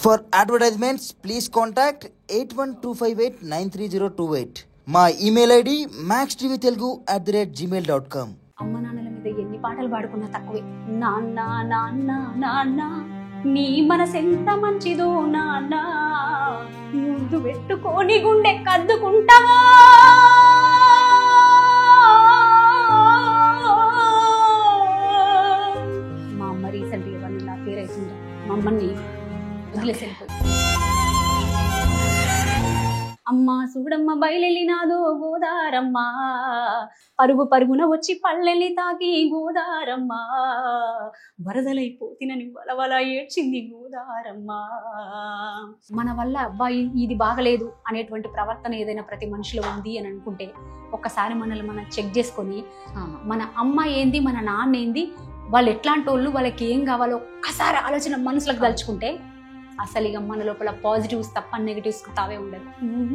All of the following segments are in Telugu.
For advertisements, please contact 8125893028. మా ఈమెయిల్ ఐడి maxtvtelugu@gmail.com. అమ్మ నాన్నల మీద ఎన్ని పాటలు పాడుకున్నా తక్కువే. నాన్న నాన్న నాన్న నీ మనసెంత మంచిదో నాన్న, ముద్దు పెట్టుకొని గుండె కద్దుకుంటావా, మా అమ్మ రీసెంట్ గా నా పేరు అవుతుంది, మా అమ్మని వదిలేసి వెళ్ళిపోయి. అమ్మ చూడమ్మ బయలెళ్ళినాదో గోదారమ్మ, పరుగు పరుగున వచ్చి పల్లెల్ని తాకి గోదారమ్మ, వరదలైపోతినని వలవల ఏడ్చింది గోదారమ్మ. మన వల్ల అబ్బాయి ఇది బాగలేదు అనేటువంటి ప్రవర్తన ఏదైనా ప్రతి మనిషిలో ఉంది అని అనుకుంటే ఒక్కసారి మనల్ని మనం చెక్ చేసుకొని మన అమ్మ ఏంది, మన నాన్న ఏంది, వాళ్ళు ఎట్లాంటి వాళ్ళు, వాళ్ళకి ఏం కావాలో ఒక్కసారి ఆలోచన మనసులకు తలుచుకుంటే అసలు ఇక మన లోపల పాజిటివ్స్ తప్ప నెగిటివ్స్ తావే ఉండదు.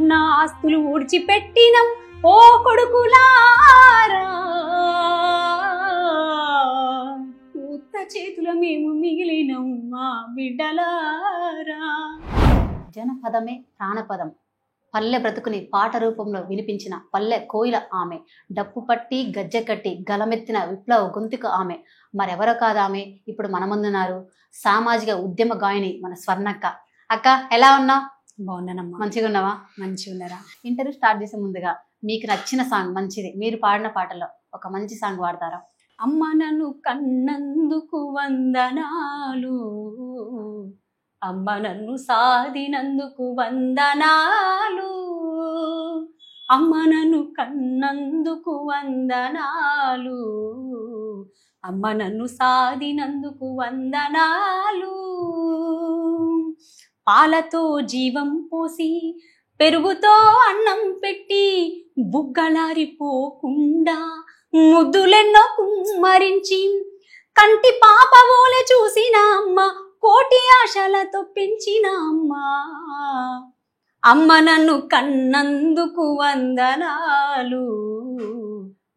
నా ఆస్తులు ఊడ్చిపెట్టినం ఓ కొడుకులారా, ఉత్త చేతుల మేము మిగిలినం మా బిడ్డలారా. జనపదమే ప్రాణపదం, పల్లె బ్రతుకుని పాట రూపంలో వినిపించిన పల్లె కోయిల ఆమె, డప్పు పట్టి గజ్జె కట్టి గలమెత్తిన విప్లవ గొంతుక ఆమె. మరెవరో కాదామె ఇప్పుడు మన ముందున్నారు, సామాజిక ఉద్యమ గాయని మన స్వర్ణక్క. అక్క ఎలా ఉన్నావు? బాగున్నానమ్మా. మంచిగా ఉన్నావా? మంచిగా ఉన్నారా? ఇంటర్వ్యూ స్టార్ట్ చేసే ముందుగా మీకు నచ్చిన సాంగ్ మంచిది, మీరు పాడిన పాటల్లో ఒక మంచి సాంగ్ పాడతారా? అమ్మ నన్ను కన్నందుకు వందనాలు, అమ్మ నన్ను సాధినందుకు వందనాలు, అమ్మ నన్ను కన్నందుకు వందనాలు, అమ్మ నన్ను సాధినందుకు వందనాలు. పాలతో జీవం పోసి పెరుగుతో అన్నం పెట్టి బుగ్గలారిపోకుండా ముద్దులెన్నో కుమ్మరించి కంటి పాప ఓలె చూసిన అమ్మ, కోటి ఆశలతో పెంచిన అమ్మ, అమ్మ నన్ను కన్నందుకు వందనాలు,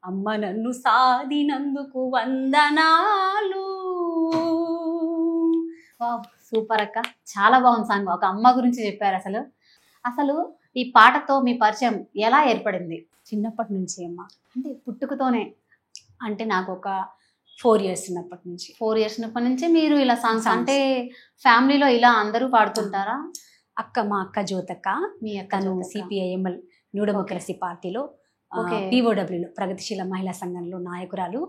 అమ్మ నన్ను సాధినందుకు వందనాలు. సూపర్ అక్క, చాలా బాగుంది సాంగ్. ఒక అమ్మ గురించి చెప్పారు. అసలు ఈ పాటతో మీ పరిచయం ఎలా ఏర్పడింది? చిన్నప్పటి నుంచి అమ్మ, అంటే పుట్టుకతోనే, అంటే నాకు ఒక 4 years ఉన్నప్పటి నుంచి. 4 years ఉన్నప్పటి నుంచి మీరు ఇలా సాంగ్స్, అంటే ఫ్యామిలీలో ఇలా అందరూ పాడుతుంటారా? మా అక్క జ్యోతక్క, మీ అక్కను CPIML న్యూ డెమోక్రసీ పార్టీలో POWలో ప్రగతిశీల మహిళా సంఘంలో నాయకురాలు.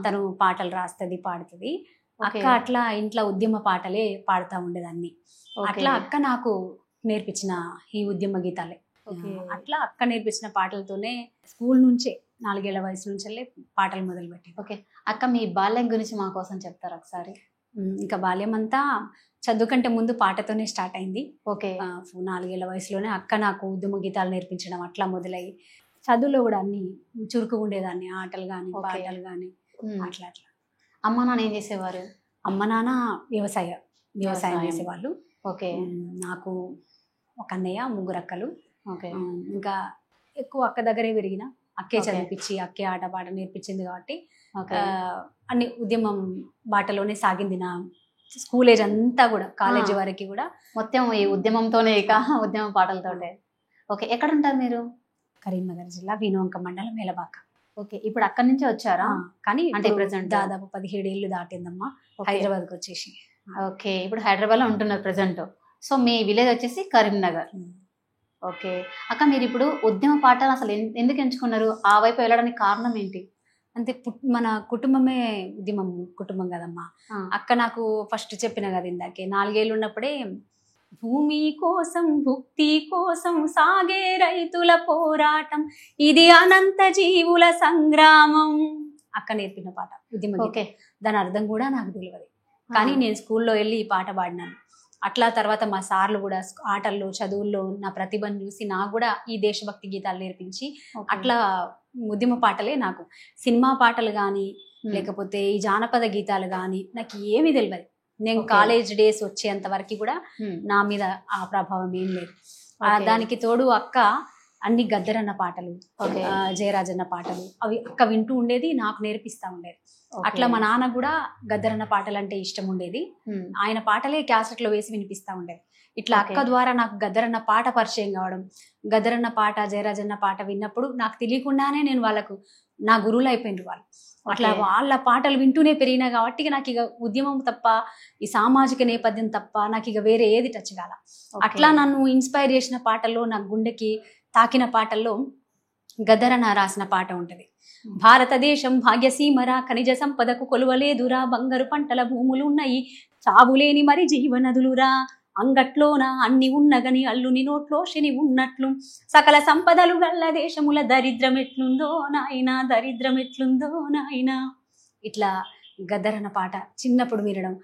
తను పాటలు రాస్తుంది, పాడుతుంది. అక్క అట్లా ఇంట్లో ఉద్యమ పాటలే పాడుతూ ఉండేదాన్ని. అట్లా అక్క నాకు నేర్పించిన ఈ ఉద్యమ గీతాలే. అట్లా అక్క నేర్పించిన పాటలతోనే స్కూల్ నుంచే 4 ఏళ్ల వయసు నుంచి పాటలు మొదలుపెట్టి. ఓకే అక్క, మీ బాల్యం గురించి మా కోసం చెప్తారా ఒకసారి? ఇంకా బాల్యం అంతా చదువు కంటే ముందు పాటతోనే స్టార్ట్ అయింది. ఓకే, 4 ఏళ్ల వయసులోనే అక్క నాకు ఉద్యమ గీతాలు నేర్పించడం అట్లా మొదలయ్యి, చదువులో కూడా అన్ని చురుకు ఉండేదాన్ని, ఆటలు కానీ పాటలు కానీ అట్లా అట్లా. అమ్మ నాన్న ఏం చేసేవారు? అమ్మ నాన్న వ్యవసాయం చేసేవాళ్ళు. ఓకే, నాకు ఒక అన్నయ్య, 3 అక్కలు. ఓకే, ఇంకా ఎక్కువ అక్క దగ్గరే పెరిగిన, అక్కే చదివిపించి అక్కే ఆట పాట నేర్పించింది కాబట్టి అన్ని ఉద్యమం బాటలోనే సాగింది నా స్కూల్ ఏజ్ అంతా కూడా, కాలేజీ వరకు కూడా మొత్తం ఈ ఉద్యమంతోనే, ఉద్యమ పాటలతోనే. ఓకే, ఎక్కడ ఉంటారు మీరు? కరీంనగర్ జిల్లా వినోంక మండలం మేలబాక. ఓకే, ఇప్పుడు అక్కడి నుంచే వచ్చారా? కానీ అంటే ప్రెసెంట్ దాదాపు 17 ఏళ్ళు దాటిందమ్మా హైదరాబాద్కి వచ్చేసి. ఓకే, ఇప్పుడు హైదరాబాద్లో ఉంటున్నారు ప్రెసెంట్. సో మీ విలేజ్ వచ్చేసి కరీంనగర్. ఓకే అక్క, మీరు ఇప్పుడు ఉద్యమ పాటలు అసలు ఎందుకు ఎంచుకున్నారు? ఆ వైపు వెళ్ళడానికి కారణం ఏంటి? అంటే మన కుటుంబమే కుటుంబం కదమ్మా. అక్క నాకు ఫస్ట్ చెప్పిన కదా ఇందాకే, 4 ఏళ్ళు ఉన్నప్పుడే భూమి కోసం భుక్తి కోసం సాగే రైతుల పోరాటం, ఇది అనంత జీవుల సంగ్రామం, అక్క నేర్పిన పాట ఉద్యమ. ఓకే, దాని అర్థం కూడా నాకు తెలియదు, కానీ నేను స్కూల్లో వెళ్ళి ఈ పాట పాడినాను. అట్లా తర్వాత మా సార్లు కూడా ఆటల్లో చదువుల్లో నా ప్రతిభను చూసి నాకు కూడా ఈ దేశభక్తి గీతాలు నేర్పించి అట్లా ఉద్యమ పాటలే. నాకు సినిమా పాటలు కానీ లేకపోతే ఈ జానపద గీతాలు కానీ నాకు ఏమీ తెలియదు. నేను కాలేజ్ డేస్ వచ్చేంత వరకు కూడా నా మీద ఆ ప్రభావం ఏం లేదు. దానికి తోడు అక్క అన్ని గద్దరన్న పాటలు, జయరాజన్న పాటలు అవి అక్క వింటూ ఉండేది, నాకు నేర్పిస్తా ఉండేది. అట్లా మా నాన్న కూడా గద్దరన్న పాటలు అంటే ఇష్టం ఉండేది. ఆయన పాటలే క్యాసెట్ లో వేసి వినిపిస్తా ఉండేది. ఇట్లా అక్క ద్వారా నాకు గద్దరన్న పాట పరిచయం కావడం, గద్దరన్న పాట జయరాజన్న పాట విన్నప్పుడు నాకు తెలియకుండానే నేను వాళ్ళకు నా గురువులు అయిపోయిండ్రు వాళ్ళు. అట్లా వాళ్ళ పాటలు వింటూనే పెరిగినా కాబట్టి నాకు ఇక ఉద్యమం తప్ప, ఈ సామాజిక నేపథ్యం తప్ప నాకు ఇక వేరే ఏది టచ్ కాల. అట్లా నన్ను ఇన్స్పైర్ చేసిన పాటల్లో, నా గుండెకి తాకిన పాటల్లో గద్దరన్న రాసిన పాట ఉంటది. భారతదేశం భాగ్యసీమరా, ఖనిజ సంపదకు కొలువలేదురా, బంగారు పంటల భూములు ఉన్నాయి, చావులేని మరి జీవనదులురా, అంగట్లోన అన్ని ఉన్నగని అల్లుని నోట్లో శని ఉన్నట్లు, సకల సంపదలు గల్ల దేశముల దరిద్రం ఎట్లుందో నాయనా, దరిద్రం ఎట్లుందో నాయనా. ఇట్లా గద్దరన్న పాట చిన్నప్పుడు వినడం,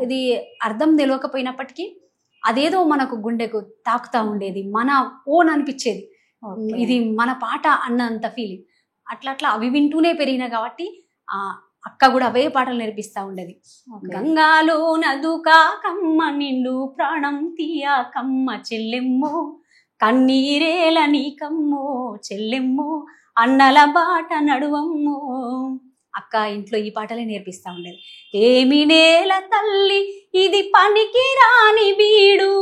ఇది అర్థం తెలియకపోయినప్పటికీ అదేదో మనకు గుండెకు తాకుతా ఉండేది, మన ఓన్ అనిపించేది, ఇది మన పాట అన్నంత ఫీలింగ్. అట్లా అట్లా అవి వింటూనే పెరిగిన కాబట్టి అక్క కూడా అవే పాటలు నేర్పిస్తా ఉండేది. గంగాలో నదుకా కమ్మ నిండు ప్రాణం తీయా కమ్మ చెల్లెమ్మో, కన్నీరేల నీకమ్మో చెల్లెమ్మో, అన్నల బాట నడువమ్మో. అక్క ఇంట్లో ఈ పాటలే నేర్పిస్తా ఉండేది. ఏమి నేల తల్లి ఇది పనికి రాని బీడు,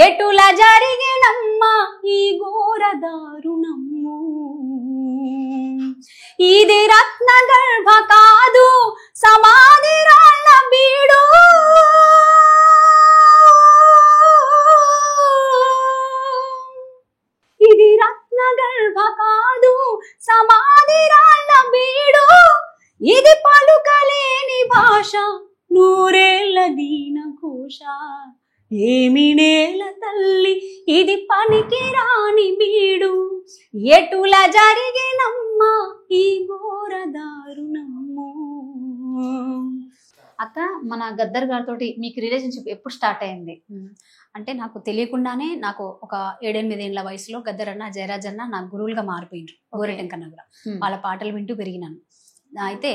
ఎటుల జరిగినమ్మా ఈ ఘోర దారుణమ్ము, ఇది రత్న గర్భ కాదు సమాధి రాళ్ళ బీడు, ఇది రత్న గర్భ కాదు సమాధి రాళ్ళ బీడు, ఇది పలుకలేని భాష నూరేళ్ల దీన ఘోష, ఏమి నేల తల్లి ఇది పనికి రాని బీడు, ఎటుల జరిగినమ్మా ఈ ఘోర దారుణమ్ము. అక్క, మన గద్దర్ గారితో మీకు రిలేషన్షిప్ ఎప్పుడు స్టార్ట్ అయింది? అంటే నాకు తెలియకుండానే నాకు ఒక 7-8 ఏళ్ల వయసులో గద్దరన్న జయరాజన్న నా గురువులుగా మారిపోయినారు. గోరెటెంకన్న కూడా వాళ్ళ పాటలు వింటూ పెరిగినాను. అయితే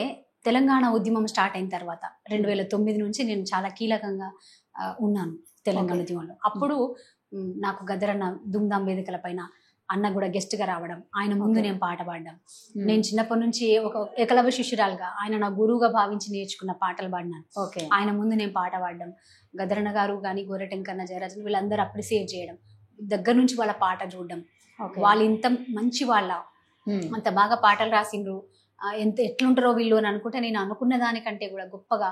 తెలంగాణ ఉద్యమం స్టార్ట్ అయిన తర్వాత 2009 నుంచి నేను చాలా కీలకంగా ఉన్నాను తెలంగాణ ఉద్యమంలో. అప్పుడు నాకు గద్దరన్న దుమ్దాం వేదికల పైన అన్న కూడా గెస్ట్ గా రావడం, ఆయన ముందు నేను పాట పాడడం, నేను చిన్నప్పటి నుంచి ఒక ఏకలవ్య శిష్యురాలుగా ఆయన నా గురువుగా భావించి నేర్చుకున్న పాటలు పాడినాను. ఆయన ముందు నేను పాట పాడడం, గద్దరన్న గారు కానీ గోరెటెంకన్న జయరాజన్ వీళ్ళందరూ అప్రిసియేట్ చేయడం, దగ్గర నుంచి వాళ్ళ పాట చూడడం, వాళ్ళు ఇంత మంచి వాళ్ళ అంత బాగా పాటలు రాసిండ్రు, ఎట్లుంటారో వీళ్ళు అని అనుకుంటే నేను అనుకున్న దానికంటే కూడా గొప్పగా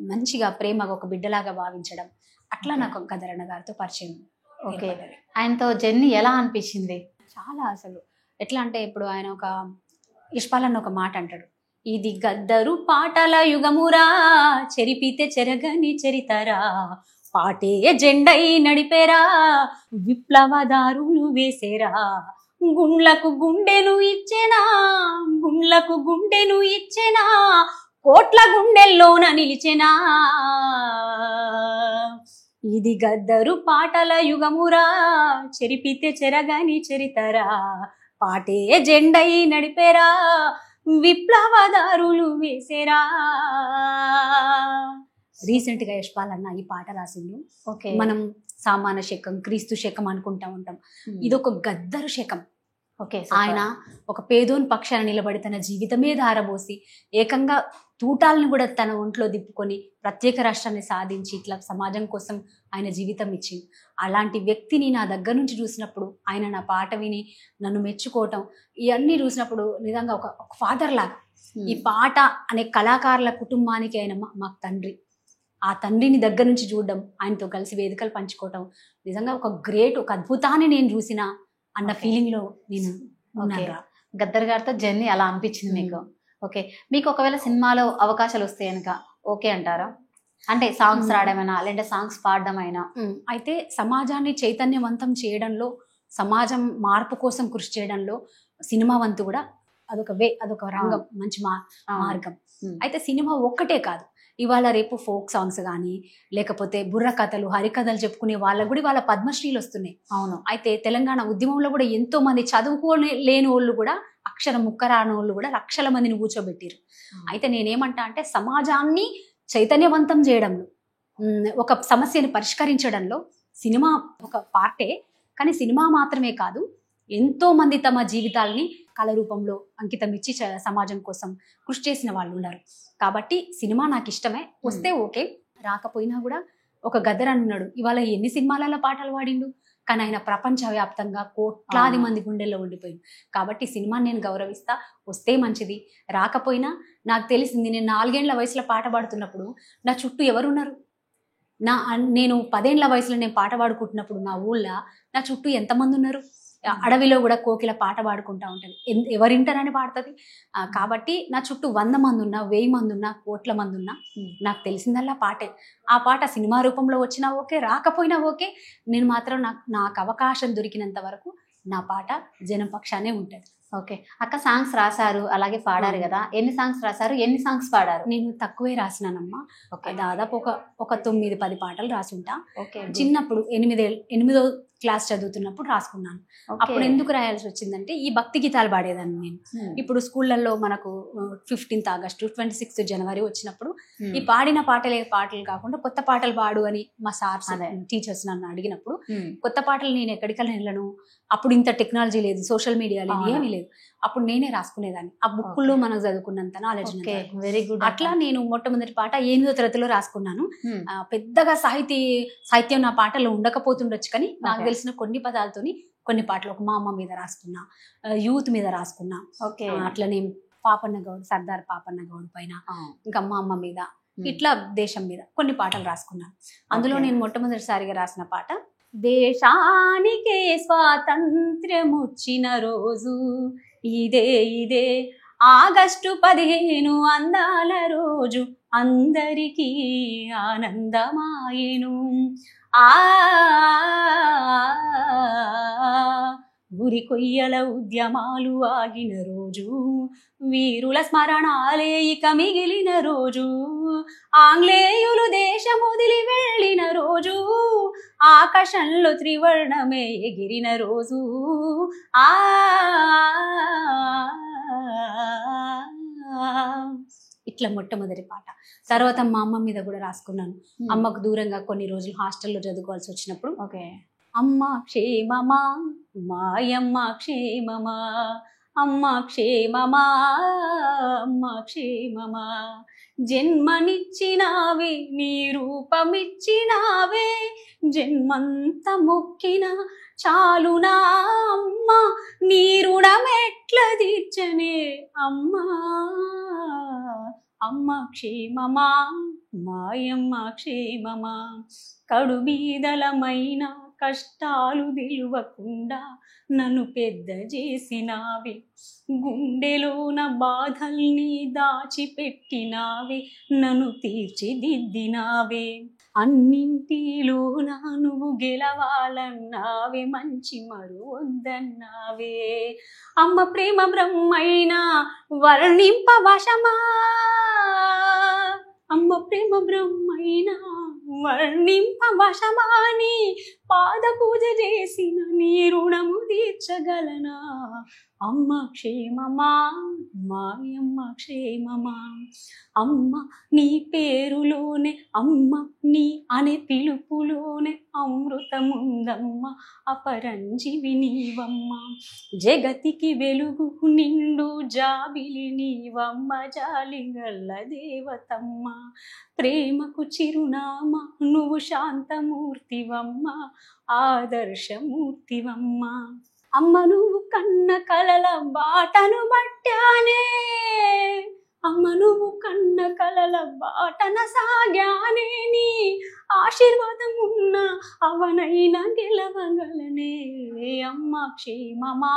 మంచిగా ప్రేమగా ఒక బిడ్డలాగా భావించడం, అట్లా నాకు గద్దరన్న గారితో పరిచయం. ఆయనతో జర్నీ ఎలా అనిపించింది? చాలా అసలు ఎట్లా అంటే, ఇప్పుడు ఆయన ఒక ఇష్పాలన్న ఒక మాట అంటాడు, ఇది గద్దరు పాటల యుగమురా, చెరిపితే చెరగని చరితరా, పాటే జెండై నడిపేరా, విప్లవదారులు వేసేరా, గుండ్లకు గుండెను ఇచ్చెనా, గుండ్లకు గుండెను ఇచ్చెనా, కోట్ల గుండెల్లోన నిలిచెనా, ఇది గద్దరు పాటల యుగమురా, చెరిపితే చెరగని చరితరా, పాటే జెండై నడిపేరా, విప్లవదారులు వేసేరా. రీసెంట్ గా యశ్పాలన్న ఈ పాట రాసిండు. మనం సామాన్య శకం, క్రీస్తు శకం అనుకుంటా ఉంటాం, ఇది ఒక గద్దరు శకం. ఆయన ఒక పేదోని పక్షాన నిలబడి తన జీవితమే ధారబోసి ఏకంగా తూటాలను కూడా తన ఒంట్లో దిప్పుకొని ప్రత్యేక రాష్ట్రాన్ని సాధించి ఇట్లా సమాజం కోసం ఆయన జీవితం ఇచ్చింది. అలాంటి వ్యక్తిని నా దగ్గర నుంచి చూసినప్పుడు, ఆయన నా పాట విని నన్ను మెచ్చుకోవటం, ఇవన్నీ చూసినప్పుడు నిజంగా ఒక ఫాదర్ లాగా, ఈ పాట అనే కళాకారుల కుటుంబానికి ఆయన మాకు తండ్రి. ఆ తండ్రిని దగ్గర నుంచి చూడడం, ఆయనతో కలిసి వేదికలు పంచుకోవటం, నిజంగా ఒక గ్రేట్, ఒక అద్భుతాన్ని నేను చూసిన అన్న ఫీలింగ్ లో నేను ఉన్నాను. గద్దర్ గారితో జర్నీ అలా అనిపించింది మీకు? మీకు ఒకవేళ సినిమాలో అవకాశాలు వస్తే కనుక ఓకే అంటారా? అంటే సాంగ్స్ రాయడమైనా లేదంటే సాంగ్స్ పాడడమైనా? అయితే సమాజాన్ని చైతన్యవంతం చేయడంలో, సమాజం మార్పు కోసం కృషి చేయడంలో సినిమా వంతు కూడా అదొక అదొక రంగం, మంచి మార్గం. అయితే సినిమా ఒక్కటే కాదు, ఇవాళ రేపు ఫోక్ సాంగ్స్ కానీ లేకపోతే బుర్ర కథలు, హరికథలు చెప్పుకునే వాళ్ళకు కూడా వాళ్ళ పద్మశ్రీలు వస్తున్నాయి. అవును. అయితే తెలంగాణ ఉద్యమంలో కూడా ఎంతో మంది లేని వాళ్ళు కూడా, అక్షరం ముక్కరాని వాళ్ళు కూడా లక్షల మందిని కూర్చోబెట్టారు. అయితే నేనేమంటా అంటే, సమాజాన్ని చైతన్యవంతం చేయడంలో, ఒక సమస్యని పరిష్కరించడంలో సినిమా ఒక పార్టే. కానీ సినిమా మాత్రమే కాదు, ఎంతో మంది తమ జీవితాలని కళ రూపంలో అంకితం ఇచ్చి సమాజం కోసం కృషి చేసిన వాళ్ళు ఉన్నారు. కాబట్టి సినిమా నాకు ఇష్టమే, వస్తే ఓకే, రాకపోయినా కూడా ఒక గదర్ అని ఉన్నాడు, ఇవాళ ఎన్ని సినిమాలలో పాటలు పాడిండు, కానీ ఆయన ప్రపంచవ్యాప్తంగా కోట్లాది మంది గుండెల్లో ఉండిపోయింది. కాబట్టి సినిమాని నేను గౌరవిస్తా, వస్తే మంచిది, రాకపోయినా నాకు తెలిసింది. నేను 4 ఏళ్ల వయసులో పాట పాడుతున్నప్పుడు నా చుట్టూ ఎవరున్నారు? నేను 10 ఏళ్ల వయసులో నేను పాట పాడుకుంటున్నప్పుడు నా ఊళ్ళో నా చుట్టూ ఎంతమంది ఉన్నారు? అడవిలో కూడా కోకిల పాట పాడుకుంటా ఉంటుంది, ఎవరింటారని పాడుతుంది. కాబట్టి నా చుట్టూ 100 మంది ఉన్నా, 1000 మంది ఉన్నా, కోట్ల మంది ఉన్నా, నాకు తెలిసిందల్లా పాటే. ఆ పాట సినిమా రూపంలో వచ్చినా ఓకే, రాకపోయినా ఓకే, నేను మాత్రం నాకు అవకాశం దొరికినంత వరకు నా పాట జనం పక్షానే ఉంటుంది. ఓకే అక్క, సాంగ్స్ రాశారు అలాగే పాడారు కదా, ఎన్ని సాంగ్స్ రాశారు, ఎన్ని సాంగ్స్ పాడారు? నేను తక్కువే రాసినానమ్మా, దాదాపు ఒక 9-10 పాటలు రాసుంటా. ఓకే, చిన్నప్పుడు 8వ క్లాస్ చదువుతున్నప్పుడు రాసుకున్నాను. అప్పుడు ఎందుకు రాయాల్సి వచ్చిందంటే, ఈ భక్తి గీతాలు పాడేదాన్ని నేను. ఇప్పుడు స్కూళ్ళల్లో మనకు 15th ఆగస్టు 26th జనవరి వచ్చినప్పుడు ఈ పాడిన పాటలు కాకుండా కొత్త పాటలు పాడు అని మా సార్స్ టీచర్స్ నన్ను అడిగినప్పుడు, కొత్త పాటలు నేను ఎక్కడికల్లా వెళ్ళను, అప్పుడు ఇంత టెక్నాలజీ లేదు, సోషల్ మీడియా లేదు, ఏమీ లేదు, అప్పుడు నేనే రాసుకునేదాన్ని. ఆ బుక్కుల్లో మనం చదువుకున్నంత నాలెడ్జ్. Very good. అట్లా నేను మొట్టమొదటి పాట 8వ తరగతిలో రాసుకున్నాను. పెద్దగా సాహిత్యం నా పాటలో ఉండకపోతుండొచ్చు, కానీ నాకు తెలిసిన కొన్ని పదాలతోని కొన్ని పాటలు, ఒక మా అమ్మ మీద రాసుకున్నా, యూత్ మీద రాసుకున్నా, అట్లనే పాపన్న గౌడ్, సర్దార్ పాపన్న గౌడ్ పైన, ఇంకా మా అమ్మ మీద, ఇట్లా దేశం మీద కొన్ని పాటలు రాసుకున్నాను. అందులో నేను మొట్టమొదటిసారిగా రాసిన పాట, దేశానికే స్వాతంత్ర్యం వచ్చిన రోజు ఇదే ఆగస్టు 15 అందాల రోజు, అందరికీ ఆనందమాయెను. ఉరి కొయ్యల ఉద్యమాలు ఆగిన రోజు, వీరుల స్మరణాలే ఇక మిగిలిన రోజు, ఆంగ్లేయులు దేశం వదిలి వెళ్ళిన రోజు, ఆకాశంలో త్రివర్ణమే ఎగిరిన రోజు. ఇట్లా మొట్టమొదటి పాట. తర్వాత మా అమ్మ మీద కూడా రాసుకున్నాను. అమ్మకు దూరంగా కొన్ని రోజులు హాస్టల్లో చదువుకోవాల్సి వచ్చినప్పుడు, ఓకే, అమ్మ క్షేమమా మాయమ్మ క్షేమమా, అమ్మ క్షేమమా అమ్మ క్షేమమా, జన్మనిచ్చినావే నీ రూపమిచ్చినావే, జన్మంత మొక్కిన చాలునా అమ్మ, నీ రుణమెట్ల తీర్చనే అమ్మా, అమ్మ క్షేమమా మాయమ్మ క్షేమమా, కడుబీదలమైన కష్టాలు నిలువకుండా నన్ను పెద్ద చేసినావే, గుండెలోన బాధల్ని దాచిపెట్టినావే, నన్ను తీర్చిదిద్దినావే, అన్నింటిలోన నువ్వు గెలవాలన్నావే, మంచి మరువొద్దన్నావే, అమ్మ ప్రేమ బ్రహ్మైనా వర్ణింపవశమా, అమ్మ ప్రేమ బ్రహ్మైనా వర్ణింపవశమాని, పాద పూజ చేసిన నీ రుణము తీర్చగలనా, అమ్మ క్షేమమా మాయమ్మ క్షేమమా, అమ్మ నీ పేరులోనే, అమ్మ నీ అనే పిలుపులోనే అమృతముందమ్మ, అపరంజివి నీవమ్మ, జగతికి వెలుగు నిండు జాబిలి నీవమ్మ, జాలిగల్ల దేవతమ్మ, ప్రేమకు చిరునామా నువ్వు, శాంతమూర్తివమ్మ, ఆదర్శమూర్తివమ్మ, అమ్మ నువ్వు కన్న కలల బాటను బట్టానే, అమ్మ నువ్వు కన్న కలల బాటన సాగానే, నీ ఆశీర్వాదం ఉన్న అవనైనా గెలవగలనే, అమ్మ క్షేమమా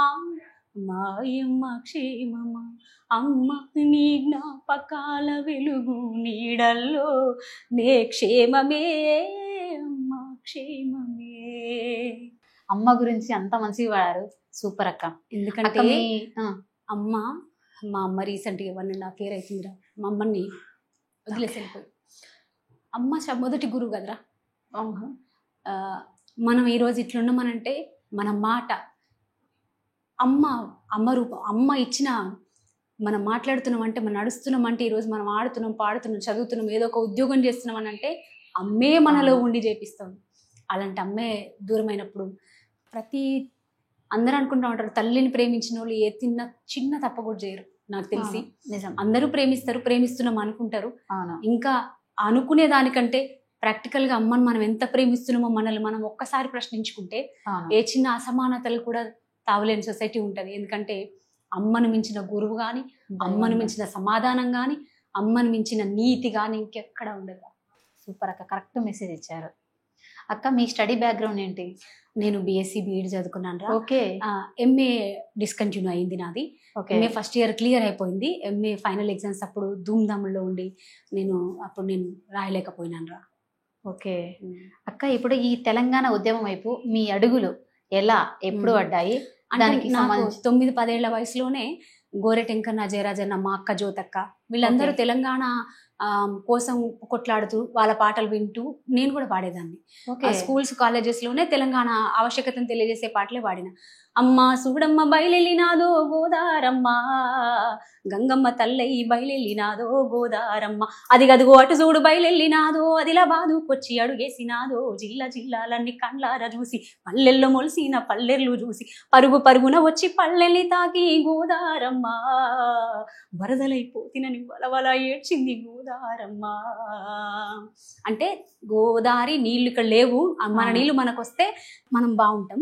మాయమ్మ క్షేమమా, అమ్మ నీ జ్ఞాపకాల వెలుగు నీడల్లో నే క్షేమమే, అమ్మ క్షేమమే. అమ్మ గురించి అంత మంచిగా పాడారు, సూపర్ అక్క. ఎందుకంటే అమ్మ, మా అమ్మ రీసెంట్గా 1.5 year అవుతుందిరా, మా అమ్మని వదిలేసి వెళ్ళిపోయి. అమ్మ మొదటి గురువు కదరా. మనం ఈరోజు ఇట్లున్నామనంటే మన మాట, అమ్మ రూపం, అమ్మ ఇచ్చిన, మనం మాట్లాడుతున్నామంటే, మనం నడుస్తున్నామంటే, ఈరోజు మనం ఆడుతున్నాం, పాడుతున్నాం, చదువుతున్నాం, ఏదో ఒక ఉద్యోగం చేస్తున్నాం అని అంటే అమ్మే మనలో ఉండి చేపిస్తాం. అలాంటి అమ్మే దూరమైనప్పుడు ప్రతి అందరూ అనుకుంటా ఉంటారు తల్లిని ప్రేమించిన వాళ్ళు ఏ చిన్న తప్ప కూడా చేయరు. నాకు తెలిసి నిజం. అందరూ ప్రేమిస్తారు, ప్రేమిస్తున్నాం అనుకుంటారు. అవును. ఇంకా అనుకునే దానికంటే ప్రాక్టికల్ గా అమ్మని మనం ఎంత ప్రేమిస్తున్నామో మనల్ని మనం ఒక్కసారి ప్రశ్నించుకుంటే ఏ చిన్న అసమానతలు కూడా తావలేని సొసైటీ ఉంటది. ఎందుకంటే అమ్మను మించిన గురువు గాని, అమ్మను మించిన సమాధానం గాని, అమ్మను మించిన నీతి గాని ఇంకెక్కడ ఉండదు. సూపర్ అక్క, కరెక్ట్ మెసేజ్ ఇచ్చారు. అక్క మీ స్టడీ బ్యాక్గ్రౌండ్ ఏంటి? నేను బీఎస్సీ బీఈడి చదువుకున్నాను రా. ఓకే. ఎంఏ డిస్కంటిన్యూ అయింది నాది. ఎంఏ ఫస్ట్ ఇయర్ క్లియర్ అయిపోయింది. ఎంఏ ఫైనల్ ఎగ్జామ్స్ అప్పుడు ధూమ్ధాముల్లో ఉండి నేను రాయలేకపోయినాను రా. ఓకే అక్క, ఇప్పుడు ఈ తెలంగాణ ఉద్యమం వైపు మీ అడుగులు ఎలా ఎప్పుడు పడ్డాయి? దానికి నాకు 9-10 ఏళ్ల వయసులోనే గోరెటెంకన్న, జయరాజన్న, మా అక్క జ్యోతక్క వీళ్ళందరూ తెలంగాణ కోసం కొట్లాడుతూ వాళ్ళ పాటలు వింటూ నేను కూడా పాడేదాన్ని. స్కూల్స్ కాలేజెస్ లోనే తెలంగాణ ఆవశ్యకతను తెలియజేసే పాటలే పాడిన. అమ్మ సూడమ్మ బయలెల్లినాదో గోదారమ్మ, గంగమ్మ తల్లయి బయలెల్లినాదో గోదారమ్మ, అది గదుగో అటు చూడు బయలెల్లినాదో, అదిలా బాదుకొచ్చి అడుగేసినాదో, జిల్లా జిల్లాలన్నీ కండ్లార చూసి పల్లెల్లో మొలిసిన పల్లెర్లు చూసి పరుగు పరుగున వచ్చి పల్లెల్ని తాకి గోదారమ్మ, వరదలైపోతినని వలవల ఏడ్చింది గోదారమ్మ. అంటే గోదావరి నీళ్లు ఇక్కడ లేవు, మన నీళ్లు మనకు వస్తే మనం బాగుంటాం,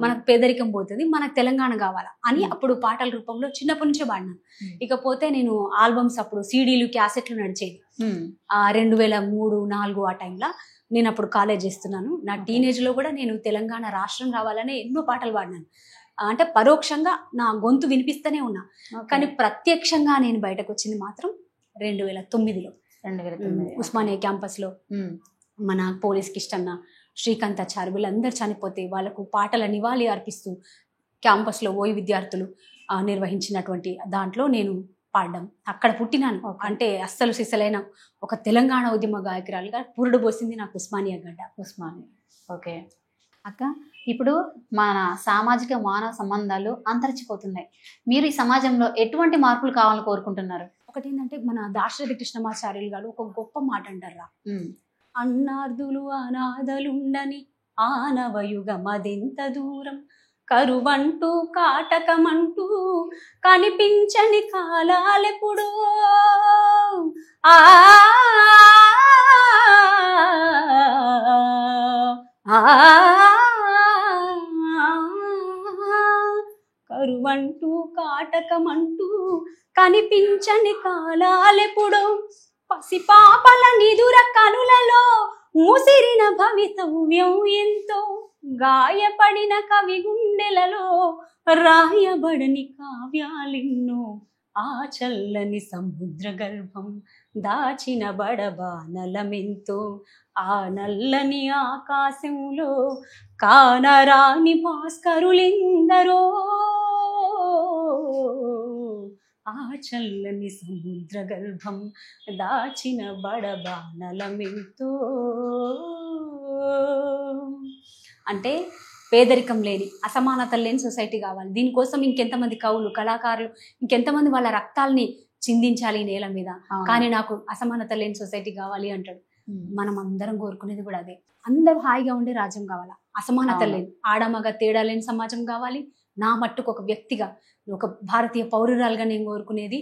మనకు పేదరికం పోతుంది, మనకు తెలంగాణ కావాలా అని అప్పుడు పాటల రూపంలో చిన్నప్పటి నుంచే పాడినాను. ఇకపోతే నేను ఆల్బమ్స్ అప్పుడు సీడీలు, క్యాసెట్లు నడిచేది 2003-04 ఆ టైంలో. నేను అప్పుడు కాలేజ్ చేస్తున్నాను. నా టీనేజ్ లో కూడా నేను తెలంగాణ రాష్ట్రం రావాలని ఎన్నో పాటలు పాడినాను. అంటే పరోక్షంగా నా గొంతు వినిపిస్తూనే ఉన్నా, కానీ ప్రత్యక్షంగా నేను బయటకు వచ్చింది మాత్రం 2009లో. ఉస్మానియా క్యాంపస్ లో మన పోలీస్ కిష్టన్న, శ్రీకాంతాచారి వీళ్ళందరూ చనిపోతే వాళ్ళకు పాటల నివాళి అర్పిస్తూ క్యాంపస్ లో ఓయి విద్యార్థులు నిర్వహించినటువంటి దాంట్లో నేను పాడడం, అక్కడ పుట్టినాను. అంటే అస్సలు సిసలైన ఒక తెలంగాణ ఉద్యమ గాయకురాలుగా పురుడు పోసింది నాకు ఉస్మానియా గడ్డ. ఉస్మానియా. ఓకే అక్క, ఇప్పుడు మన సామాజిక మానవ సంబంధాలు అంతరించిపోతున్నాయి. మీరు ఈ సమాజంలో ఎటువంటి మార్పులు కావాలని కోరుకుంటున్నారు? ఒకటి ఏంటంటే మన దాశరథి కృష్ణమాచార్యులు గారు ఒక గొప్ప మాట అంటారా, అన్నార్థులు అనాథలుండని ఆనవయుగమదెంత దూరం, కరువంటూ కాటకమంటూ కనిపించని కాలాలెప్పుడో, ఆ కరువంటూ కాటకమంటూ కనిపించని కాలాలెప్పుడో, పసిపాపల నిదుర కనులలో ముసిరిన భవితవ్యం ఎంతో, గాయపడిన కవి గుండెలలో రాయబడని కావ్యాలెన్నో, ఆ చల్లని సముద్ర గర్భం దాచిన బడబానలమెంతో, ఆ నల్లని ఆకాశంలో కానరాని భాస్కరులెందరో, ఆ చల్లని సముద్ర గర్భం దాచిన బడబానలమెంతో. అంటే పేదరికం లేని, అసమానతలు లేని సొసైటీ కావాలి. దీనికోసం ఇంకెంతమంది కవులు, కళాకారులు, ఇంకెంతమంది వాళ్ళ రక్తాల్ని చిందించాలి నేల మీద, కానీ నాకు అసమానత లేని సొసైటీ కావాలి అంటాడు. మనం అందరం కోరుకునేది కూడా అదే. అందరూ హాయిగా ఉండే రాజ్యం కావాలా, అసమానత లేని, ఆడమగ తేడా లేని సమాజం కావాలి. నా మట్టుకు ఒక వ్యక్తిగా, ఒక భారతీయ పౌరురాలుగా నేను కోరుకునేది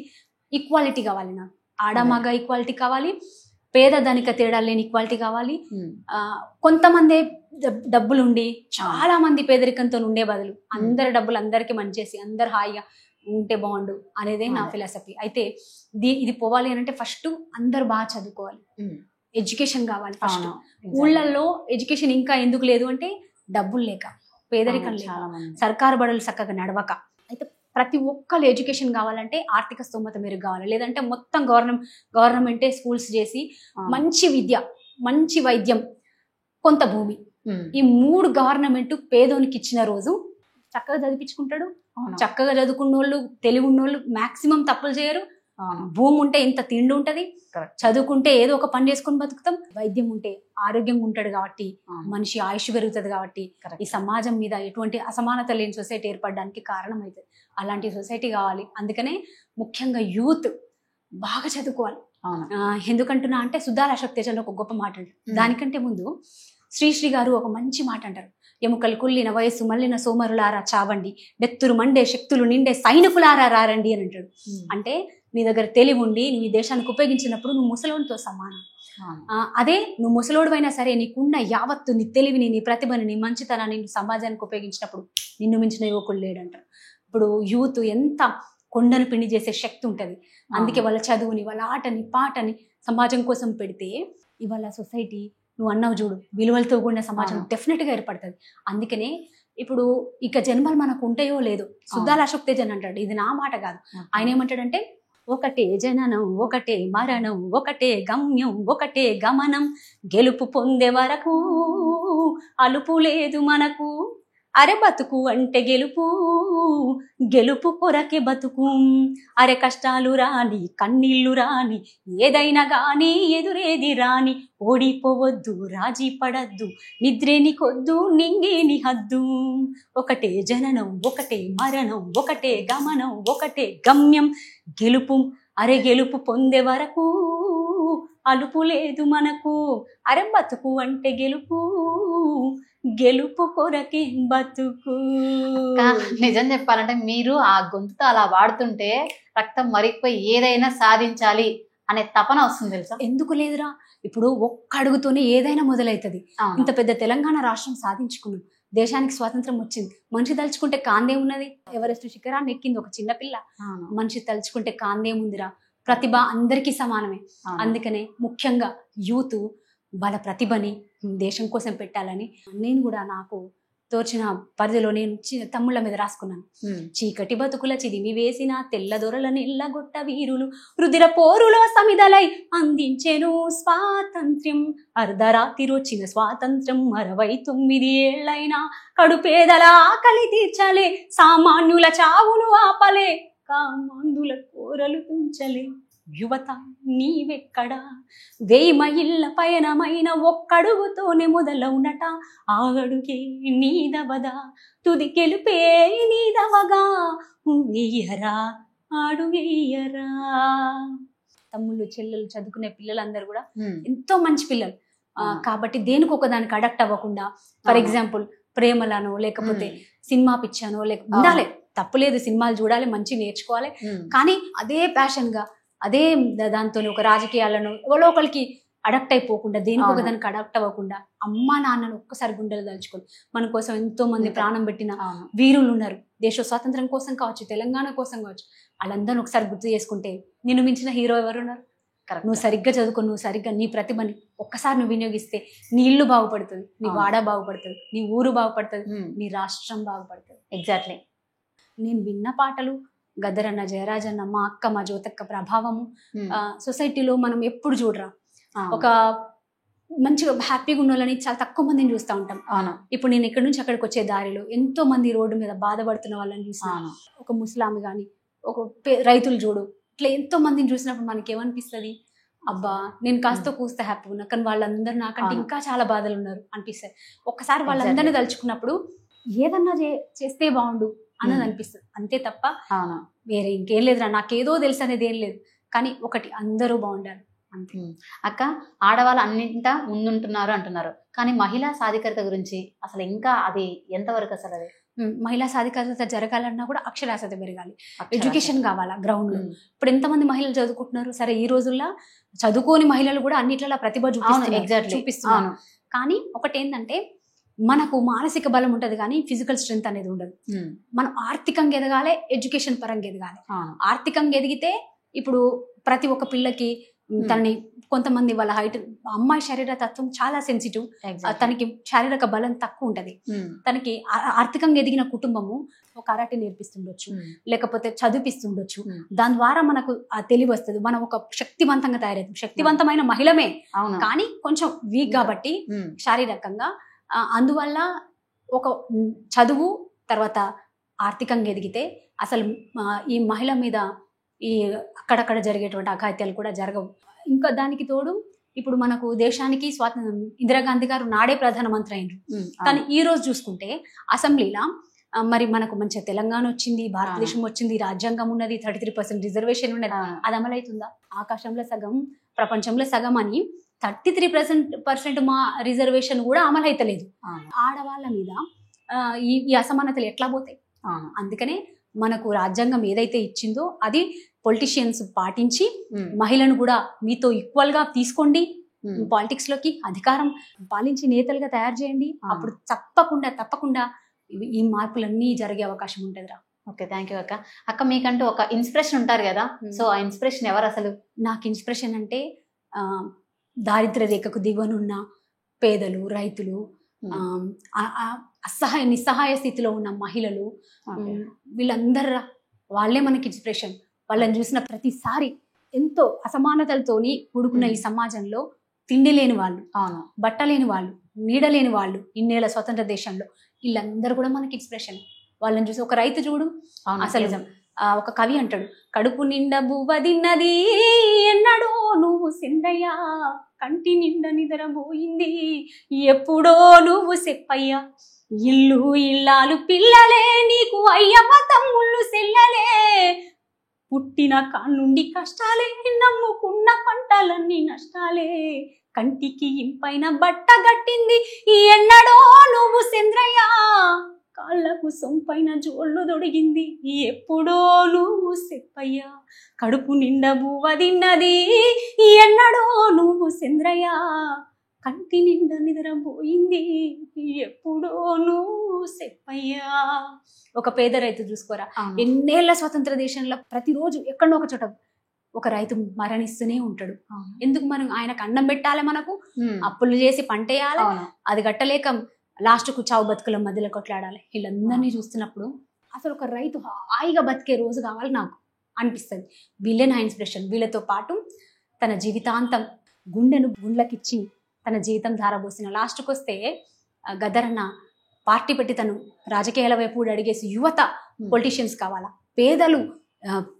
ఈక్వాలిటీ కావాలి. నాకు ఆడమగ ఈక్వాలిటీ కావాలి, పేద ధనిక తేడా లేని ఈక్వాలిటీ కావాలి. కొంతమంది డబ్బులుండి చాలా మంది పేదరికంతో ఉండే బదులు అందరి డబ్బులు అందరికి మంచేసి అందరు హాయిగా ఉంటే బాగుండు అనేదే నా ఫిలాసఫీ. అయితే ఇది పోవాలి అని అంటే ఫస్ట్ అందరు బాగా చదువుకోవాలి, ఎడ్యుకేషన్ కావాలి. ఫస్ట్ ఊళ్ళల్లో ఎడ్యుకేషన్ ఇంకా ఎందుకు లేదు అంటే డబ్బులు లేక, పేదరికం లేక, సర్కారు బడులు చక్కగా నడవక. అయితే ప్రతి ఒక్కరు ఎడ్యుకేషన్ కావాలంటే ఆర్థిక స్తోమత మెరుగు కావాలి, లేదంటే మొత్తం గవర్నమెంటే స్కూల్స్ చేసి మంచి విద్య, మంచి వైద్యం, కొంత భూమి, ఈ 3 గవర్నమెంట్ పేదోనికి ఇచ్చిన రోజు చక్కగా చదివించుకుంటాడు. చక్కగా చదువుకున్న వాళ్ళు, తెలివి ఉన్నోళ్ళు మాక్సిమం తప్పులు చేయరు. భూమి ఉంటే ఇంత తిండి ఉంటది, చదువుకుంటే ఏదో ఒక పని చేసుకొని బతుకుతాం, వైద్యం ఉంటే ఆరోగ్యంగా ఉంటాడు కాబట్టి మనిషి ఆయుష్ పెరుగుతుంది. కాబట్టి ఈ సమాజం మీద ఎటువంటి అసమానత లేని సొసైటీ ఏర్పడడానికి కారణం అవుతుంది. అలాంటి సొసైటీ కావాలి. అందుకనే ముఖ్యంగా యూత్ బాగా చదువుకోవాలి. ఎందుకంటున్నా అంటే సుధాల అశోక్ తేజలో ఒక గొప్ప మాట. దానికంటే ముందు శ్రీశ్రీ గారు ఒక మంచి మాట అంటారు, ఎముకలు కుళ్ళిన వయస్సు మళ్ళిన సోమరులారా చావండి, నెత్తురు మండే శక్తులు నిండే సైనికులారా రారండి అని అంటాడు. అంటే నీ దగ్గర తెలివి ఉండి నీ దేశానికి ఉపయోగించినప్పుడు నువ్వు ముసలోడితో సమానం. అదే నువ్వు ముసలోడువైనా సరే నీకున్న యావత్తు నీ తెలివిని, నీ ప్రతిభని, నీ మంచితనాన్ని నువ్వు సమాజానికి ఉపయోగించినప్పుడు నిన్ను మించిన యువకుడు లేడంటారు. ఇప్పుడు యూత్ ఎంత కొండను పిండి చేసే శక్తి ఉంటుంది. అందుకే వాళ్ళ చదువుని, వాళ్ళ ఆటని, పాటని సమాజం కోసం పెడితే ఇవాళ సొసైటీ నువ్వు అన్నావు చూడు, విలువలతో కూడిన సమాజం డెఫినెట్గా ఏర్పడుతుంది. అందుకనే ఇప్పుడు ఇక జన్మలు మనకు ఉంటాయో లేదో సుద్దాల అశోక్ తేజన్ అంటాడు, ఇది నా మాట కాదు. ఆయన ఏమంటాడంటే, ఒకటే జననం, ఒకటే మరణం, ఒకటే గమ్యం, ఒకటే గమనం, గెలుపు పొందే వరకు అలుపు లేదు మనకు, అరే బతుకు అంటే గెలుపు, గెలుపు కొరకే బతుకు, అరే కష్టాలు రాని, కన్నీళ్లు రాని, ఏదైనా గాని ఎదురేది రాని, ఓడిపోవద్దు, రాజీ పడద్దు, నిద్రేని కొద్దు, నింగేని హద్దు, ఒకటే జననం, ఒకటే మరణం, ఒకటే గమనం, ఒకటే గమ్యం, గెలుపు, అరే గెలుపు పొందే వరకు అలుపు లేదు మనకు, అరే బతుకు అంటే గెలుపు, గెలుపు కొరకే బతుకు. నిజం చెప్పాలంటే మీరు ఆ గొంతుతో అలా వాడుతుంటే రక్తం మరిగిపోయి ఏదైనా సాధించాలి అనే తపన వస్తుంది తెలుసా. ఎందుకు లేదురా, ఇప్పుడు ఒక్క అడుగుతోనే ఏదైనా మొదలవుతుంది. ఇంత పెద్ద తెలంగాణ రాష్ట్రం సాధించుకున్నాం, దేశానికి స్వాతంత్రం వచ్చింది. మనిషి తలుచుకుంటే కాందే ఉన్నది, ఎవరెస్ట్ శిఖరాన్ని ఎక్కింది ఒక చిన్నపిల్ల. మనిషి తలుచుకుంటే కాందేముందిరా, ప్రతిభ అందరికీ సమానమే. అందుకనే ముఖ్యంగా యూత్ వాళ్ళ ప్రతిభని దేశం కోసం పెట్టాలని నేను కూడా నాకు తోచిన పరిధిలో నేను తమ్ముళ్ళ మీద రాసుకున్నాను. చీకటి బతుకుల చిదిమి వేసిన తెల్లదొరల నిల్లగొట్ట వీరులు రుదిర పోరులో సమిదలై అందించెను స్వాతంత్ర్యం, అర్ధరాత్రి వచ్చిన స్వాతంత్ర్యం 69 ఏళ్లైనా కడుపేదల ఆకలి తీర్చలే, సామాన్యుల చావును ఆపలే, కామాందుల కోరలు తుంచలే, యువత నీవెక్కడా, 1000 మైళ్ళ పయనమైన ఒక్కడుగుతోనే మొదలవునట, ఆ అడుగే నీదవదా, తుది గెలుపే నీదవగా, వెయ్యరా అడుగెయ్యరా. తమ్ముళ్ళు చెల్లెలు చదువుకునే పిల్లలందరూ కూడా ఎంతో మంచి పిల్లలు కాబట్టి దేనికి ఒకదానికి అడక్ట్ అవ్వకుండా, ఫర్ ఎగ్జాంపుల్ ప్రేమలను లేకపోతే సినిమా పిచ్చానో ఉండాలి, తప్పులేదు, సినిమాలు చూడాలి, మంచి నేర్చుకోవాలి, కానీ అదే ప్యాషన్ గా అదే దాంతో ఒక రాజకీయాలను ఎవరో ఒకరికి అడక్ట్ అయిపోకుండా, దేనికి ఒక దానికి అడక్ట్ అవ్వకుండా, అమ్మా నాన్నను ఒక్కసారి గుండెలు దాల్చుకొని మన కోసం ఎంతో మంది ప్రాణం పెట్టిన వీరులు ఉన్నారు. దేశ స్వాతంత్రం కోసం కావచ్చు, తెలంగాణ కోసం కావచ్చు, వాళ్ళందరినీ ఒకసారి గుర్తు చేసుకుంటే నిన్ను మించిన హీరో ఎవరున్నారు? నువ్వు సరిగ్గా చదువుకో, నువ్వు సరిగ్గా నీ ప్రతిభని ఒక్కసారి నువ్వు వినియోగిస్తే నీ ఇల్లు బాగుపడుతుంది, నీ వాడ బాగుపడుతుంది, నీ ఊరు బాగుపడుతుంది, నీ రాష్ట్రం బాగుపడుతుంది. ఎగ్జాక్ట్లీ. నేను విన్న పాటలు గద్దరన్న, జయరాజన్న, మా అక్క, మా జ్యోతక్క ప్రభావము సొసైటీలో మనం ఎప్పుడు చూడరా, ఒక మంచిగా హ్యాపీగా ఉన్న వాళ్ళని చాలా తక్కువ మందిని చూస్తూ ఉంటాం. ఇప్పుడు నేను ఇక్కడి నుంచి అక్కడికి వచ్చే దారిలో ఎంతో మంది రోడ్డు మీద బాధపడుతున్న వాళ్ళని చూసాను. ఒక ముస్లామి కానీ, ఒక రైతులు చూడు, ఇట్లా ఎంతో మందిని చూసినప్పుడు మనకి ఏమనిపిస్తుంది, అబ్బా నేను కాస్త కూస్తే హ్యాపీగా ఉన్నా, కానీ వాళ్ళందరూ నాకంటే ఇంకా చాలా బాధలు ఉన్నారు అనిపిస్తుంది. ఒక్కసారి వాళ్ళందరినీ తలుచుకున్నప్పుడు ఏదన్నా చేస్తే బాగుండు అన్నది అనిపిస్తుంది, అంతే తప్ప వేరే ఇంకేం లేదురా, నాకేదో తెలుసు అనేది ఏం లేదు. కానీ ఒకటి, అందరూ బాగుండాలి అంతే. అక్క, ఆడవాళ్ళు అన్నింటా ముందుంటున్నారు అంటున్నారు, కానీ మహిళా సాధికారత గురించి అసలు ఇంకా అది ఎంతవరకు అసలు అది మహిళా సాధికారత జరగాలన్నా కూడా అక్షరాస్యత పెరగాలి, ఎడ్యుకేషన్ కావాలా గ్రౌండ్ లో. ఇప్పుడు ఎంతమంది మహిళలు చదువుకుంటున్నారు? సరే, ఈ రోజుల్లో చదువుకోని మహిళలు కూడా అన్నిట్లలో ప్రతిభ చూపిస్తున్నారు. కానీ ఒకటి ఏంటంటే, మనకు మానసిక బలం ఉంటది కానీ ఫిజికల్ స్ట్రెంత్ అనేది ఉండదు. మనం ఆర్థికంగా ఎదగాలి, ఎడ్యుకేషన్ పరంగా ఎదగాలి. ఆర్థికంగా ఎదిగితే ఇప్పుడు ప్రతి ఒక్క పిల్లకి తనని కొంతమంది వాళ్ళ హైట్, అమ్మాయి శరీర తత్వం చాలా సెన్సిటివ్, తనకి శారీరక బలం తక్కువ ఉంటది. తనకి ఆర్థికంగా ఎదిగిన కుటుంబము ఒక కరాటే నేర్పిస్తుండొచ్చు, లేకపోతే చదివిస్తుండొచ్చు. దాని ద్వారా మనకు ఆ తెలివి వస్తుంది, మనం ఒక శక్తివంతంగా తయారవుతాం. శక్తివంతమైన మహిళమే, కానీ కొంచెం వీక్ కాబట్టి శారీరకంగా. అందువల్ల ఒక చదువు తర్వాత ఆర్థికంగా ఎదిగితే అసలు ఈ మహిళ మీద ఈ అక్కడక్కడ జరిగేటువంటి అఘాయిత్యాలు కూడా జరగవు. ఇంకా దానికి తోడు ఇప్పుడు మనకు దేశానికి స్వాతంత్రం, ఇందిరాగాంధీ గారు నాడే ప్రధానమంత్రి అయినరు, కానీ ఈ రోజు చూసుకుంటే అసెంబ్లీలో మరి మనకు మంచిగా తెలంగాణ వచ్చింది, భారతదేశం వచ్చింది, రాజ్యాంగం ఉన్నది, 33% రిజర్వేషన్ ఉన్నది. అది అమలవుతుందా? ఆకాశంలో సగం ప్రపంచంలో సగం అని 33% మా రిజర్వేషన్ కూడా అమలు అయితలేదు. అవును. ఆడవాళ్ళ మీద ఈ అసమానతలు ఎట్లా పోతాయి? అవును. అందుకనే మనకు రాజ్యాంగం ఏదైతే ఇచ్చిందో అది పొలిటీషియన్స్ పాటించి ఉమ్. మహిళను కూడా మీతో ఈక్వల్ గా తీసుకోండి, ఉమ్. పాలిటిక్స్ లోకి అధికారం పాలించి నేతలుగా తయారు చేయండి. ఆ. అప్పుడు తప్పకుండా ఈ మార్పులన్నీ జరిగే అవకాశం ఉంటుందిరా. ఓకే, థ్యాంక్ యూ అక్క. అక్క మీకంటూ ఒక ఇన్స్పిరేషన్ ఉంటారు కదా, సో ఆ ఇన్స్పిరేషన్ ఎవరు అసలు? నాకు ఇన్స్పిరేషన్ అంటే దారిద్ర్య రేఖకు దిగువనున్న పేదలు, రైతులు, నిస్సహాయ స్థితిలో ఉన్న మహిళలు, ఓకే. వీళ్ళందరూ వాళ్ళే మనకి ఇన్స్పిరేషన్. వాళ్ళని చూసిన ప్రతిసారి ఎంతో అసమానతలతోని కూడుకున్న ఈ సమాజంలో తిండి లేని వాళ్ళు, అవును, బట్ట లేని వాళ్ళు, నీడ లేని వాళ్ళు ఇన్నేళ్ల స్వతంత్ర దేశంలో వీళ్ళందరూ కూడా మనకి ఇన్స్పిరేషన్. వాళ్ళని చూసి ఒక రైతు చూడు, అవును, అసలు నిజం. ఒక కవి అంటాడు, కడుపు నిండా బువ్వదిన్నది ఎన్నడో నువ్వు సిందయ్యా, కంటి నిండా నిద్రపోయింది ఎప్పుడో నువ్వు చెప్పయ్యా, ఇల్లు ఇల్లాలు పిల్లలే నీకు అయ్యమ్మ తమ్ముళ్ళు సెల్లలే, పుట్టిన కాళ్ళుండి కష్టాలే నమ్ముకున్న పంటలన్నీ నష్టాలే, కంటికి ఇంపైన బట్ట గట్టింది ఎన్నడో నువ్వు చంద్రయ్యా, కాళ్ళకు సొంపైన జోళ్ళు దొడిగింది ఎప్పుడో నువ్వు చెప్పయ్యా, కడుపు నిండా బువ్వ తిన్నది ఎన్నడో నువ్వు చంద్రయ్యా, కంటి నిండా నిద్రపోయింది ఎప్పుడో నువ్వు చెప్పయ్యా. ఒక పేద రైతు చూసుకోరా, అవును. ఎన్నేళ్ల స్వతంత్ర దేశంలో ప్రతిరోజు ఎక్కడో ఒక చోట ఒక రైతు మరణిస్తూనే ఉంటాడు. అవును. ఎందుకు? మనం ఆయనకు అన్నం పెట్టాలి, మనకు ఉమ్. అప్పులు చేసి పంట వేయాలి, అవును. అది గట్టలేక లాస్ట్కు చావు బతుకుల మధ్యలో కొట్లాడాలి. వీళ్ళందరినీ చూస్తున్నప్పుడు అసలు ఒక రైతు హాయిగా బతికే రోజు కావాలి నాకు అనిపిస్తుంది. వీళ్ళే నా ఇన్స్పిరేషన్. వీళ్ళతో పాటు తన జీవితాంతం గుండెను గుండ్లకిచ్చి తన జీవితం ధారపోసిన లాస్ట్కి వస్తే గద్దరన్న పార్టీ పెట్టి తను రాజకీయాల వైపు అడిగేసి యువత పొలిటీషియన్స్ కావాలా, పేదలు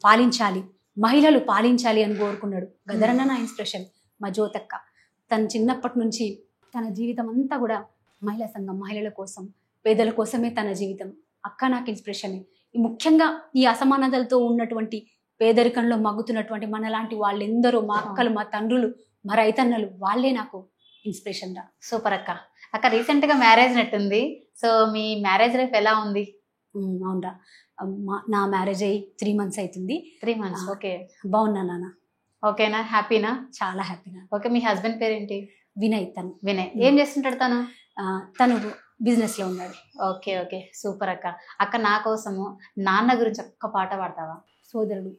పాలించాలి, మహిళలు పాలించాలి అని కోరుకున్నాడు. గద్దరన్న నా ఇన్స్పిరేషన్. మా జ్యోతక్క తను చిన్నప్పటి నుంచి తన జీవితం అంతా కూడా మహిళా సంఘం, మహిళల కోసం, పేదల కోసమే తన జీవితం. అక్క నాకు ఇన్స్పిరేషన్. ముఖ్యంగా ఈ అసమానతలతో ఉన్నటువంటి పేదరికంలో మగ్గుతున్నటువంటి మనలాంటి వాళ్ళెందరూ, మా అక్కలు, మా తండ్రులు, మా రైతన్నలు, వాళ్ళే నాకు ఇన్స్పిరేషన్ రా. సూపర్ అక్క. అక్క రీసెంట్ గా మ్యారేజ్ నట్టుంది, సో మీ మ్యారేజ్ లైఫ్ ఎలా ఉంది? అవునరా, నా మ్యారేజ్ అయ్యి 3 months అవుతుంది. 3 months. ఓకే, బాగున్నా నాన్న. ఓకేనా? హ్యాపీనా? చాలా హ్యాపీనా. ఓకే, మీ హస్బెండ్ పేరేంటి? వినయ్. తను వినయ్. ఏం చేస్తుంటాడు తను? తను బిజినెస్ లో ఉన్నాడు. ఓకే ఓకే, సూపర్ అక్క. అక్క నా కోసము నాన్న గురించి ఒక్క పాట పాడతావా? సోదరుడు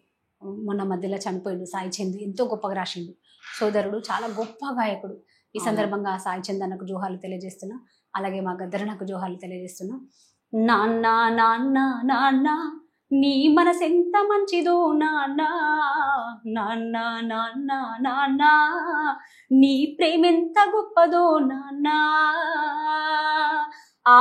మొన్న మధ్యలో చనిపోయిండు, సాయి చంద్. ఎంతో గొప్పగా రాసిండు. సోదరుడు చాలా గొప్ప గాయకుడు. ఈ సందర్భంగా సాయి చంద్ అన్నకు జోహాలు తెలియజేస్తున్నా, అలాగే మా గద్దరన్నకు జోహాలు తెలియజేస్తున్నా. నాన్న నాన్న నాన్న నీ మనసెంత మంచిదో నాన్న, నాన్న నాన్న నాన్న నీ ప్రేమెంత గొప్పదో నాన్న, ఆ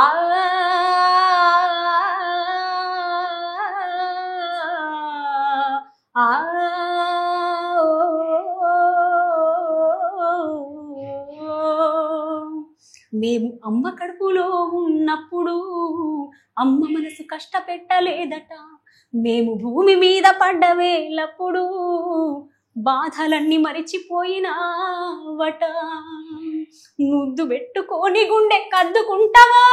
మేము అమ్మ కడుపులో ఉన్నప్పుడు అమ్మ మనసు కష్టపెట్టలేదట, మేము భూమి మీద పడ్డవేలప్పుడు బాధలన్నీ మరిచిపోయినావట, ముద్దు పెట్టుకొని గుండె కద్దుకుంటావా,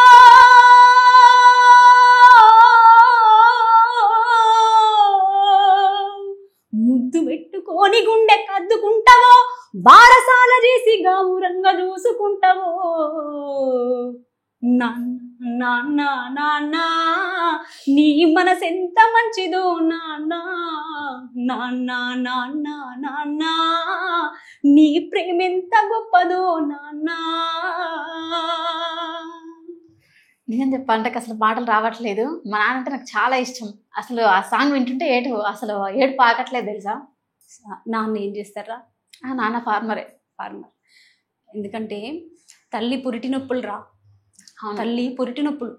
ముద్దు పెట్టుకొని గుండె కద్దుకుంటావో, బారసాల చేసి గౌరంగా చూసుకుంటావో, నాన్న నాన్న నాన్న నీ మనసెంత మంచిదో నాన్న, నాన్న నాన్న నాన్న నీ ప్రేమెంత గొప్పదో నాన్న. నిజం చెప్పాలంటే అసలు పాటలు రావట్లేదు. మా నాన్న అంటే నాకు చాలా ఇష్టం. అసలు ఆ సాంగ్ వింటుంటే అసలు ఏడుపు ఆగట్లేదు తెలుసా. నాన్న ఏం చేస్తారా? నాన్న ఫార్మరే. ఫార్మర్. ఎందుకంటే తల్లి పురిటి నొప్పులు రా, తల్లి పురిటి నొప్పులు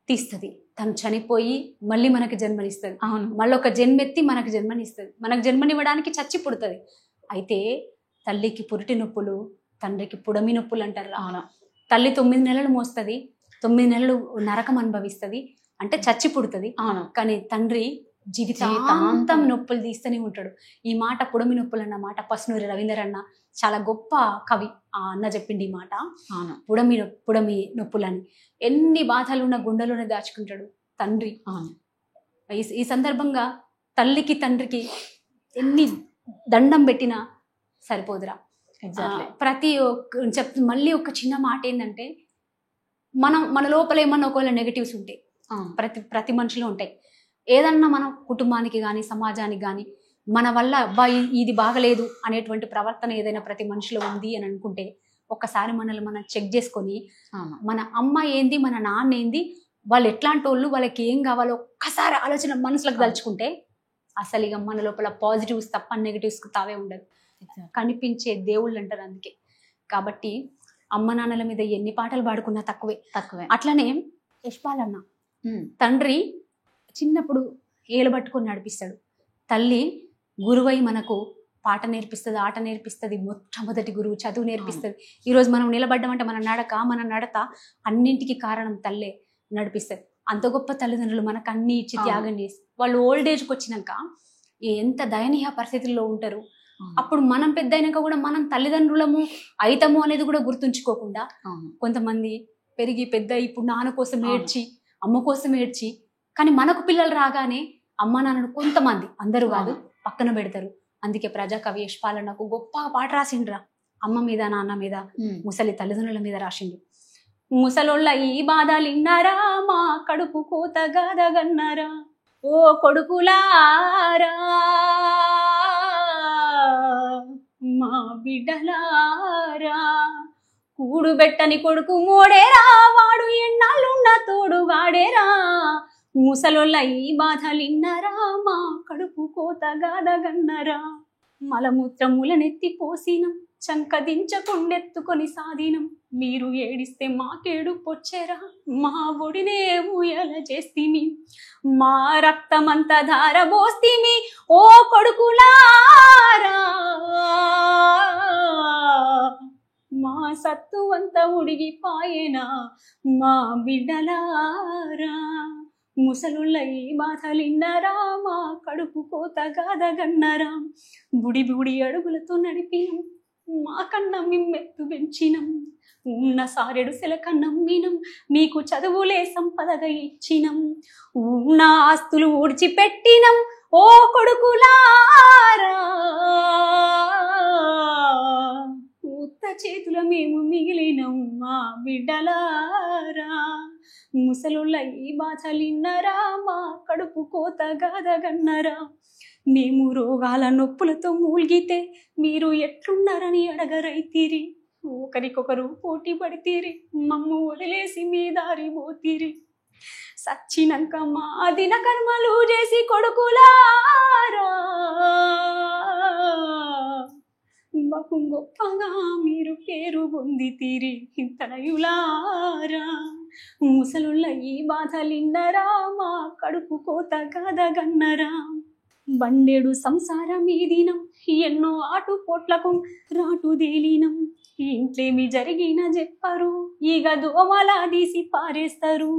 తీస్తుంది. తను చనిపోయి మళ్ళీ మనకి జన్మనిస్తుంది. అవును, మళ్ళీ ఒక జన్మెత్తి మనకు జన్మనిస్తుంది. మనకు జన్మనివ్వడానికి చచ్చి పుడుతుంది. అయితే తల్లికి పురిటి నొప్పులు, తండ్రికి పుడమి నొప్పులు అంటారు. అవును. తల్లి 9 నెలలు మోస్తుంది, 9 నెలలు నరకం అనుభవిస్తుంది, అంటే చచ్చి పుడుతుంది. అవును. కానీ తండ్రి జీవితాంతం నొప్పులు తీస్తూనే ఉంటాడు. ఈ మాట పొడమి నొప్పులు అన్న మాట పసునూరి రవీందర్ అన్న చాలా గొప్ప కవి ఆ అన్న చెప్పింది ఈ మాట. పొడమి నొప్పులని ఎన్ని బాధలున్న గుండెలోనే దాచుకుంటాడు తండ్రి. ఈ సందర్భంగా తల్లికి తండ్రికి ఎన్ని దండం పెట్టినా సరిపోదురా. ప్రతి మళ్ళీ ఒక చిన్న మాట ఏంటంటే, మన లోపల ఏమన్నా ఒకవేళ నెగటివ్స్ ఉంటాయి, ప్రతి మనిషిలో ఉంటాయి. ఏదన్నా మనం కుటుంబానికి కానీ సమాజానికి కానీ మన వల్ల ఇది బాగలేదు అనేటువంటి ప్రవర్తన ఏదైనా ప్రతి మనిషిలో ఉంది అని అనుకుంటే ఒక్కసారి మనల్ని మనం చెక్ చేసుకొని మన అమ్మ ఏంది, మన నాన్న ఏంది, వాళ్ళు ఎట్లాంటి వాళ్ళు, వాళ్ళకి ఏం కావాలో ఒక్కసారి ఆలోచన మనసులకు తలుచుకుంటే అసలు ఇక మన లోపల పాజిటివ్స్ తప్ప నెగిటివ్స్ తావే ఉండదు. కనిపించే దేవుళ్ళు అంటారు అందుకే. కాబట్టి అమ్మ నాన్నల మీద ఎన్ని పాటలు పాడుకున్నా తక్కువే. అట్లనే యశ్పాల్ అన్న తండ్రి చిన్నప్పుడు ఏలు పట్టుకొని నడిపిస్తాడు, తల్లి గురువై మనకు పాట నేర్పిస్తుంది, ఆట నేర్పిస్తుంది, మొట్టమొదటి గురువు చదువు నేర్పిస్తుంది. ఈరోజు మనం నిలబడ్డామంటే మన నడత అన్నింటికి కారణం తల్లే నడిపిస్తుంది. అంత గొప్ప తల్లిదండ్రులు మనకు అన్ని ఇచ్చి త్యాగం చేసి వాళ్ళు ఓల్డ్ ఏజ్కి వచ్చినాక ఎంత దయనీయ పరిస్థితుల్లో ఉంటారు. అప్పుడు మనం పెద్ద అయినాక కూడా మనం తల్లిదండ్రులము అయితము అనేది కూడా గుర్తుంచుకోకుండా కొంతమంది పెరిగి పెద్ద ఇప్పుడు నాన్న కోసం ఏడ్చి అమ్మ కోసం ఏడ్చి, కానీ మనకు పిల్లలు రాగానే అమ్మ నాన్నను కొంతమంది, అందరూ కాదు, పక్కన పెడతారు. అందుకే ప్రజాకవి యశ్పాల్ నాకు గొప్ప పాట రాసిండ్రా. అమ్మ మీద నాన్న మీద ముసలి తల్లిదండ్రుల మీద రాసిండు. ముసలోళ్ళ ఈ బాధలు ఇన్నారా, మా కడుపు కోత గాదగన్నారా, ఓ కొడుకులారా మా బిడ్డలారా, కూడుబెట్టని కొడుకు మోడేరా, వాడు ఎన్నాళ్ళున్న తోడుగాడేరా, ముసలోళ్ళ ఈ బాధలిన్నరా, మా కడుపు కోత గాదగన్నరా, మలమూత్రములనెత్తి పోసినం, చంకదించకుండెత్తుకొని సాధినం, మీరు ఏడిస్తే మాకేడు పొచ్చెరా, మా ఒడినే ఊయల చేస్తిమి, మా రక్తమంతా ధారబోస్తిమి, ఓ కొడుకులారా మా సత్తు అంతా ఉడిగిపాయేనా, మా బిడ్డలారా, ముసలుళ్ళ ఈ బాధలిన్నరా, మా కడుపు కోత గాదగన్నరా, బుడి బుడి అడుగులతో నడిపినం, మా కన్నా మిమ్మెత్తు పెంచినం, ఉన్న సారెడు సెలకన్నమ్మినం, మీకు చదువులే సంపదగా ఇచ్చినం, ఉన్న ఆస్తులు ఊడ్చిపెట్టినం, ఓ కొడుకులారా ఉత్త చేతుల మేము మిగిలినం, మా బిడ్డలారా, ముసలుళ్ళ ఈ బాధలిన్నరా, మా కడుపు కోత గాదగన్నరా, మేము రోగాల నొప్పులతో మూల్గితే మీరు ఎట్లున్నారని అడగరైతిరి, ఒకరికొకరు పోటీ పడితీరి, మమ్ము వదిలేసి మీ దారి పోతీరి, సచ్చినాక మా దిన కర్మలు చేసి కొడుకులారా బహు గొప్పగా మీరు పేరు పొందితీరి, తనయులారా, ముసలుళ్ళ ఈ బాధలిన్నరా, మా కడుపు కోత గాదగన్నరా, బండెడు సంసారం ఈ దినం, ఎన్నో ఆటుపోట్లకు రాటుదేలినం, ఇంట్లేమి జరిగిన చెప్పరు, ఇక దోమలా తీసి పారేస్తారు,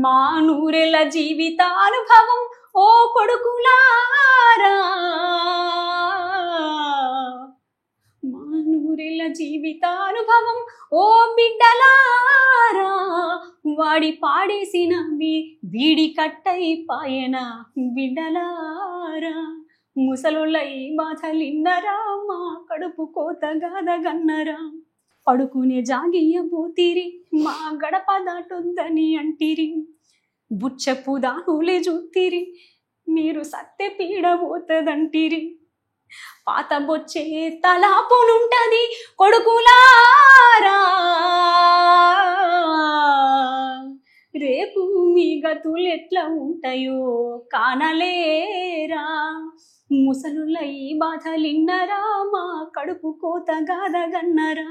మా నూరెళ్ళ జీవితానుభవం, ఓ కొడుకులారా మా నూరెళ్ళ జీవితానుభవం, ఓ బిడ్డలారా, వాడి పాడేసిన వీడి కట్టయిపాయన బిడ్డలారా, ముసలుళ్ళ ఈ బాధలిన్నరా, మా కడుపు కోత గాదగన్నరా, పడుకునే జాగియబోతిరి, మా గడప దాటొద్దని అంటిరి, బుచ్చపు దానులే చూతిరి, మీరు సత్తె పీడబోతదంటిరి, పాత బొచ్చే తలాపునుంటది కొడుకులారా, రేపు మీ గతులు ఎట్లా ఉంటాయో కానలేరా, ముసలుళ్ళ ఈ బాధలిన్నరా, మా కడుపు కోత గాదగన్నరా,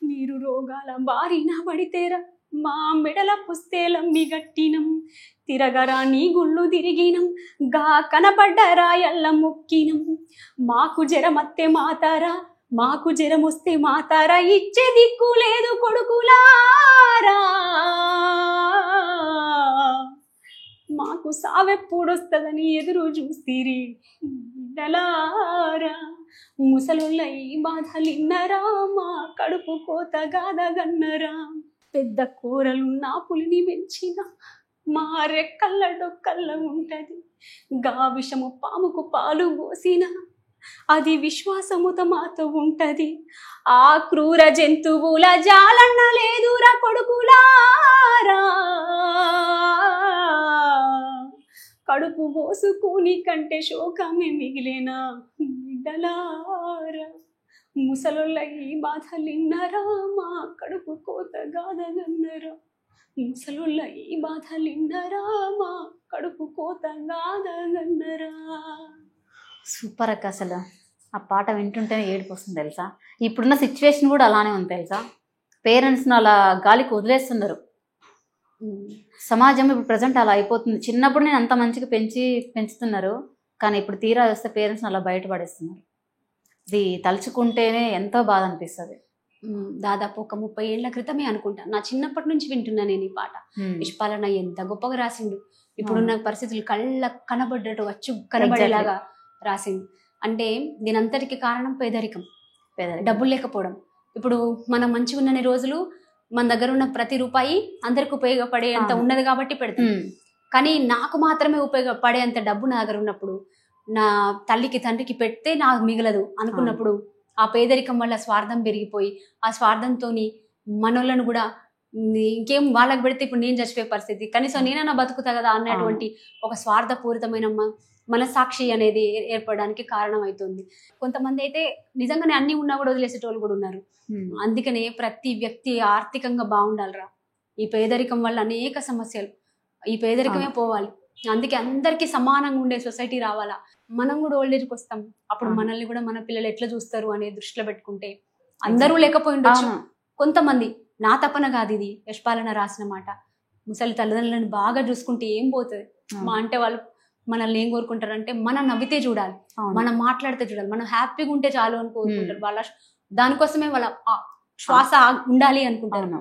మీరు రోగాల బారిన పడితేరా, మా మెడల పుస్తేలమ్మి గట్టినం, తిరగరా నీ గుళ్ళు తిరిగినం, గా కనపడ్డరా ఎల్ల మొక్కినం, మాకు జరమత్తే మాతారా, మాకు జరమొస్తే మాతారా, ఇచ్చే దిక్కు లేదు కొడుకులారా, మాకు సావెప్పుడొస్తుందని ఎదురు చూసిరి బిడ్డలారా. ముసలుళ్ళ ఈ బాధలిన్నరా, మా కడుపు కోత గాదగన్నరా. పెద్ద కూరలున్న పులిని పెంచిన మా రెక్కల్ల డొక్కల్ల ఉంటది. గా విషము పాముకు పాలు పోసిన అది విశ్వాసముతో మాతో ఉంటది. ఆ క్రూర జంతువుల జాలన్న లేదురా కొడుకులారా. కడుపు పోసుకుని కంటే శోకమే మిగిలేనా బిడ్డలారా. ముసలుళ్ళ ఈ బాధలిన్నరా, మా కడుపు కోత గాదగన్నరా. ముసలుళ్ళ ఈ బాధలిన్నరా, మా కడుపు కోత గాదగన్నరా. సూపర్ అక్క. అసలు ఆ పాట వింటుంటేనే ఏడుపు వస్తుంది తెలుసా. ఇప్పుడున్న సిచ్యువేషన్ కూడా అలానే ఉంది తెలుసా. పేరెంట్స్ని అలా గాలికి వదిలేస్తున్నారు. సమాజం ఇప్పుడు ప్రజెంట్ అలా అయిపోతుంది. చిన్నప్పుడు నేను అంత మంచిగా పెంచుతున్నారు, కానీ ఇప్పుడు తీరా వస్తే పేరెంట్స్ని అలా బయటపడేస్తున్నారు. ఇది తలుచుకుంటేనే ఎంతో బాధ అనిపిస్తుంది. దాదాపు ఒక 30 ఏళ్ల క్రితమే అనుకుంటా, నా చిన్నప్పటి నుంచి వింటున్నా నేను ఈ పాట. విశ్వపాలన ఎంత గొప్పగా రాసిండు. ఇప్పుడున్న పరిస్థితులు కళ్ళ కనబడ్డట్టు వచ్చు కనబడేలాగా రాసిండు. అంటే దీనంతటికి కారణం పేదరికం, డబ్బులు లేకపోవడం. ఇప్పుడు మనం మంచిగా ఉన్న రోజులు మన దగ్గర ఉన్న ప్రతి రూపాయి అందరికి ఉపయోగపడే అంత ఉన్నది కాబట్టి పెడతాం. కానీ నాకు మాత్రమే ఉపయోగపడే అంత డబ్బు నా దగ్గర ఉన్నప్పుడు, నా తల్లికి తండ్రికి పెడితే నాకు మిగలదు అనుకున్నప్పుడు, ఆ పేదరికం వల్ల స్వార్థం పెరిగిపోయి, ఆ స్వార్థంతో మనోళ్ళను కూడా ఇంకేం వాళ్ళకి పెడితే ఇప్పుడు నేను చచ్చిపోయే పరిస్థితి, కనీసం నేనన్నా బతుకుతా కదా అన్నటువంటి ఒక స్వార్థపూరితమైన మనసాక్షి అనేది ఏర్పడడానికి కారణం అవుతుంది. కొంతమంది అయితే నిజంగానే అన్ని ఉన్నా కూడా వదిలేసేటోళ్ళు కూడా ఉన్నారు. అందుకనే ప్రతి వ్యక్తి ఆర్థికంగా బాగుండాలిరా. ఈ పేదరికం వల్ల అనేక సమస్యలు, ఈ పేదరికమే పోవాలి. అందుకే అందరికీ సమానంగా ఉండే సొసైటీ రావాలా. మనం కూడా ఓల్డేజ్కి వస్తాం, అప్పుడు మనల్ని కూడా మన పిల్లలు ఎట్లా చూస్తారు అనే దృష్టిలో పెట్టుకుంటే, అందరూ లేకపోయి ఉండొచ్చు, కొంతమంది. నా తపన కాదు ఇది, యశ్పాలన రాసిన మాట. ముసలి తల్లిదండ్రులను బాగా చూసుకుంటే ఏం పోతుంది. మా అంటే వాళ్ళు మనల్ని ఏం కోరుకుంటారంటే మనం నవ్వితే చూడాలి, మనం మాట్లాడితే చూడాలి, మనం హ్యాపీగా ఉంటే చాలు అని కోరుకుంటారు. వాళ్ళ దానికోసమే వాళ్ళ శ్వాస ఉండాలి అనుకుంటారు.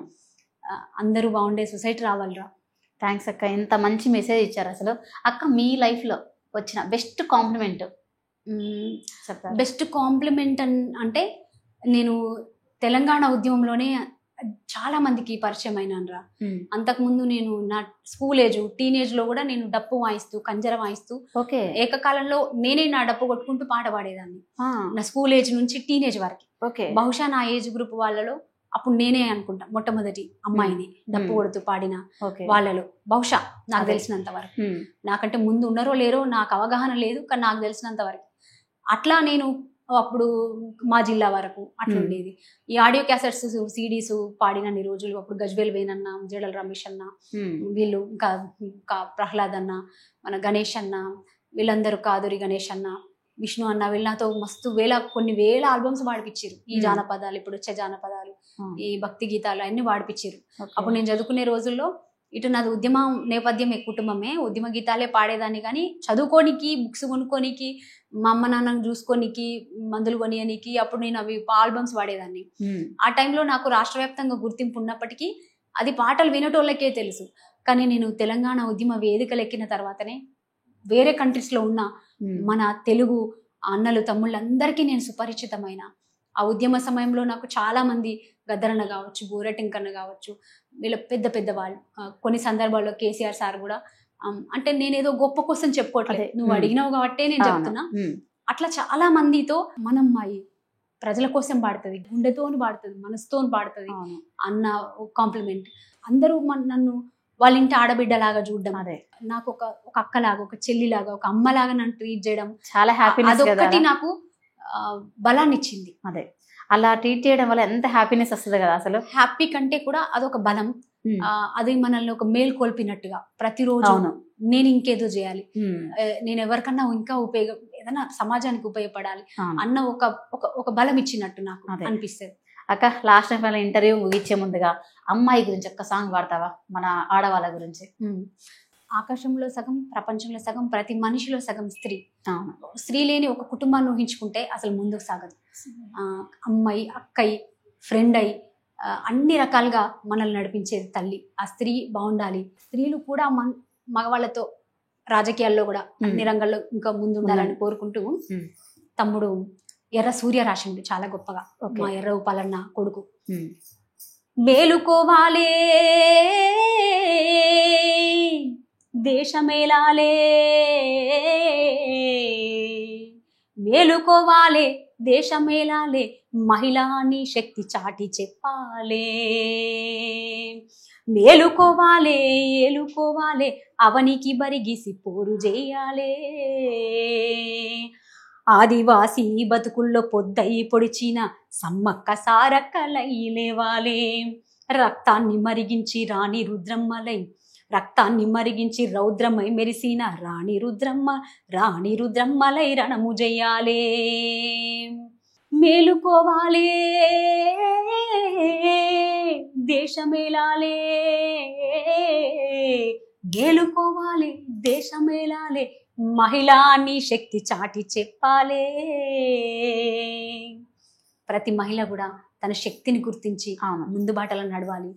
అందరూ బాగుండే సొసైటీ రావాలిరా. థ్యాంక్స్ అక్క, ఇంత మంచి మెసేజ్ ఇచ్చారు. అసలు అక్క మీ లైఫ్లో వచ్చిన బెస్ట్ కాంప్లిమెంట్ చెప్పారు. బెస్ట్ కాంప్లిమెంట్ అంటే నేను తెలంగాణ ఉద్యమంలోనే చాలా మందికి పరిచయం అయినానురా. అంతకుముందు నేను నా స్కూల్ ఏజ్ టీనేజ్ లో కూడా నేను డప్పు వాయిస్తూ కంజర వాయిస్తూ ఏకకాలంలో నేనే నా డప్పు కొట్టుకుంటూ పాట పాడేదాన్ని. నా స్కూల్ ఏజ్ నుంచి టీనేజ్ వరకు. బహుశా నా ఏజ్ గ్రూప్ వాళ్ళలో అప్పుడు నేనే అనుకుంటా మొట్టమొదటి అమ్మాయిని డప్పు కొడుతూ పాడిన వాళ్ళలో, బహుశా నాకు తెలిసినంత వరకు. నాకంటే ముందు ఉన్నారో లేరో నాకు అవగాహన లేదు, కానీ నాకు తెలిసినంత వరకు అట్లా నేను అప్పుడు మా జిల్లా వరకు అట్లుండేది. ఈ ఆడియో క్యాసెట్స్ సిడీస్ పాడినన్ని రోజులు అప్పుడు గజ్వేల్ వేణన్న, జడల రమేష్ అన్న, వీళ్ళు ఇంకా ప్రహ్లాద్ అన్న, మన గణేష్ అన్న, వీళ్ళందరూ కాదురి గణేష్ అన్న, విష్ణు అన్న, వీళ్ళతో మస్తు కొన్ని వేల ఆల్బమ్స్ పాడిపించారు. ఈ జానపదాలు, ఇప్పుడు వచ్చే జానపదాలు, ఈ భక్తి గీతాలు అన్ని పాడిపించారు. అప్పుడు నేను చదువుకునే రోజుల్లో ఇటు నాది ఉద్యమ నేపథ్యమే, కుటుంబమే, ఉద్యమ గీతాలే పాడేదాన్ని. కానీ చదువుకోనికి, బుక్స్ కొనుక్కోనికి, మా అమ్మ నాన్నను చూసుకోనికి, మందులు కొనియనికి అప్పుడు నేను అవి ఆల్బమ్స్ పాడేదాన్ని. ఆ టైంలో నాకు రాష్ట్ర వ్యాప్తంగా గుర్తింపు ఉన్నప్పటికీ అది పాటలు వినటోళ్ళకే తెలుసు. కానీ నేను తెలంగాణ ఉద్యమ వేదికలు ఎక్కిన తర్వాతనే వేరే కంట్రీస్లో ఉన్న మన తెలుగు అన్నలు తమ్ముళ్ళందరికీ నేను సుపరిచితమైన. ఆ ఉద్యమ సమయంలో నాకు చాలా మంది గద్దరన్న కావచ్చు, గోరటింకన్న కావచ్చు, వీళ్ళ పెద్ద పెద్ద వాళ్ళు, కొన్ని సందర్భాల్లో కేసీఆర్ సార్ కూడా, అంటే నేనేదో గొప్ప కోసం చెప్పుకోవట్లేదు, నువ్వు అడిగినావు కాబట్టే నేను చెప్తున్నా. అట్లా చాలా మందితో మనం ప్రజల కోసం పాడుతుంది, గుండెతోని పాడుతుంది, మనసుతోని పాడుతుంది అన్న కాంప్లిమెంట్. అందరూ నన్ను వాళ్ళ ఇంటి ఆడబిడ్డలాగా చూడడం, నాకు ఒక అక్కలాగా, ఒక చెల్లిలాగా, ఒక అమ్మలాగా నన్ను ట్రీట్ చేయడం చాలా హ్యాపీనెస్. అదొక్కటి నాకు బలాన్ని ఇచ్చింది. అదే అలా ట్రీట్ చేయడం వల్ల ఎంత హ్యాపీనెస్ వస్తుంది కదా. అసలు హ్యాపీ కంటే కూడా అదొక బలం. అది మనల్ని ఒక మేలు కోల్పినట్టుగా ప్రతిరోజు నేను ఇంకేదో చేయాలి, నేను ఎవరికన్నా ఇంకా ఏదైనా సమాజానికి ఉపయోగపడాలి అన్న ఒక బలం ఇచ్చినట్టు నాకు అనిపిస్తుంది. అక్క, లాస్ట్ టైం ఇంటర్వ్యూ ముగించే ముందుగా అమ్మాయి గురించి ఒక్క సాంగ్ పాడతావా, మన ఆడవాళ్ళ గురించి? ఆకాశంలో సగం, ప్రపంచంలో సగం, ప్రతి మనిషిలో సగం స్త్రీ. స్త్రీ లేని ఒక కుటుంబాన్ని ఊహించుకుంటే అసలు ముందుకు సాగదు. అమ్మాయి, అక్కయి, ఫ్రెండ్ అయి, అన్ని రకాలుగా మనల్ని నడిపించేది తల్లి. ఆ స్త్రీ బాగుండాలి. స్త్రీలు కూడా మగవాళ్ళతో రాజకీయాల్లో కూడా అన్ని రంగాల్లో ఇంకా ముందు ఉండాలని కోరుకుంటూ తమ్ముడు ఎర్ర సూర్య రాసిండు చాలా గొప్పగా. మా ఎర్ర ఉపాలన్న కొడుకు. మేలుకోవాలే దేశమేలాలే, మేలుకోవాలే దేశమేలాలే, మహిళాని శక్తి చాటి చెప్పాలే. మేలుకోవాలే ఏలుకోవాలే, అవనికి బరిగిసి పోరు చేయాలే. ఆదివాసీ బతుకుల్లో పొద్దయి పొడిచిన సమ్మక్క సారక్కలై లేవాలే. రక్తాన్ని మరిగించి రాణి రుద్రమ్మలై, రక్తాన్ని మరిగించి రౌద్రమై మెరిసిన రాణి రుద్రమ్మలై రణము చేయాలే. మేలుకోవాలే దేశమేలాలే, మేలుకోవాలే దేశమేలాలే, మహిళాని శక్తి చాటి చెప్పాలే. ప్రతి మహిళ కూడా తన శక్తిని గుర్తించి ముందు బాటలో నడవాలి.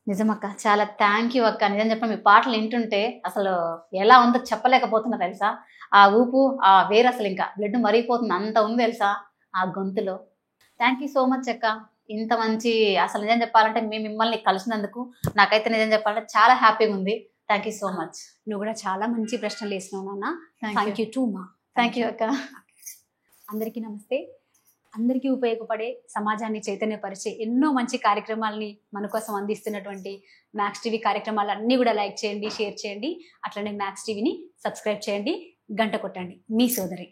నిజమక్క, చాలా థ్యాంక్ యూ అక్క. నిజం చెప్ప మీ పాటలు వింటుంటే అసలు ఎలా ఉందో చెప్పలేకపోతున్నా తెలుసా. ఆ ఊపు, ఆ వేరు అసలు ఇంకా బ్లడ్ మరిగిపోతుంది, అంత ఉంది తెలుసా ఆ గొంతులో. థ్యాంక్ యూ సో మచ్ అక్క. ఇంత మంచి, అసలు నిజం చెప్పాలంటే మేము మిమ్మల్ని కలిసినందుకు నాకైతే నిజం చెప్పాలంటే చాలా హ్యాపీగా ఉంది. Thank you so much. నువ్వు కూడా చాలా మంచి ప్రశ్నలు వేసినావు నాన్న. థ్యాంక్ యూ టూ మా. థ్యాంక్ యూ అక్క. అందరికీ నమస్తే. అందరికీ ఉపయోగపడే, సమాజాన్ని చైతన్యపరిచే ఎన్నో మంచి కార్యక్రమాలని మన కోసం అందిస్తున్నటువంటి మ్యాక్స్ టీవీ కార్యక్రమాలన్నీ కూడా లైక్ చేయండి, షేర్ చేయండి. అట్లనే మ్యాక్స్ టీవీని సబ్స్క్రైబ్ చేయండి, గంట కొట్టండి. మీ సోదరి.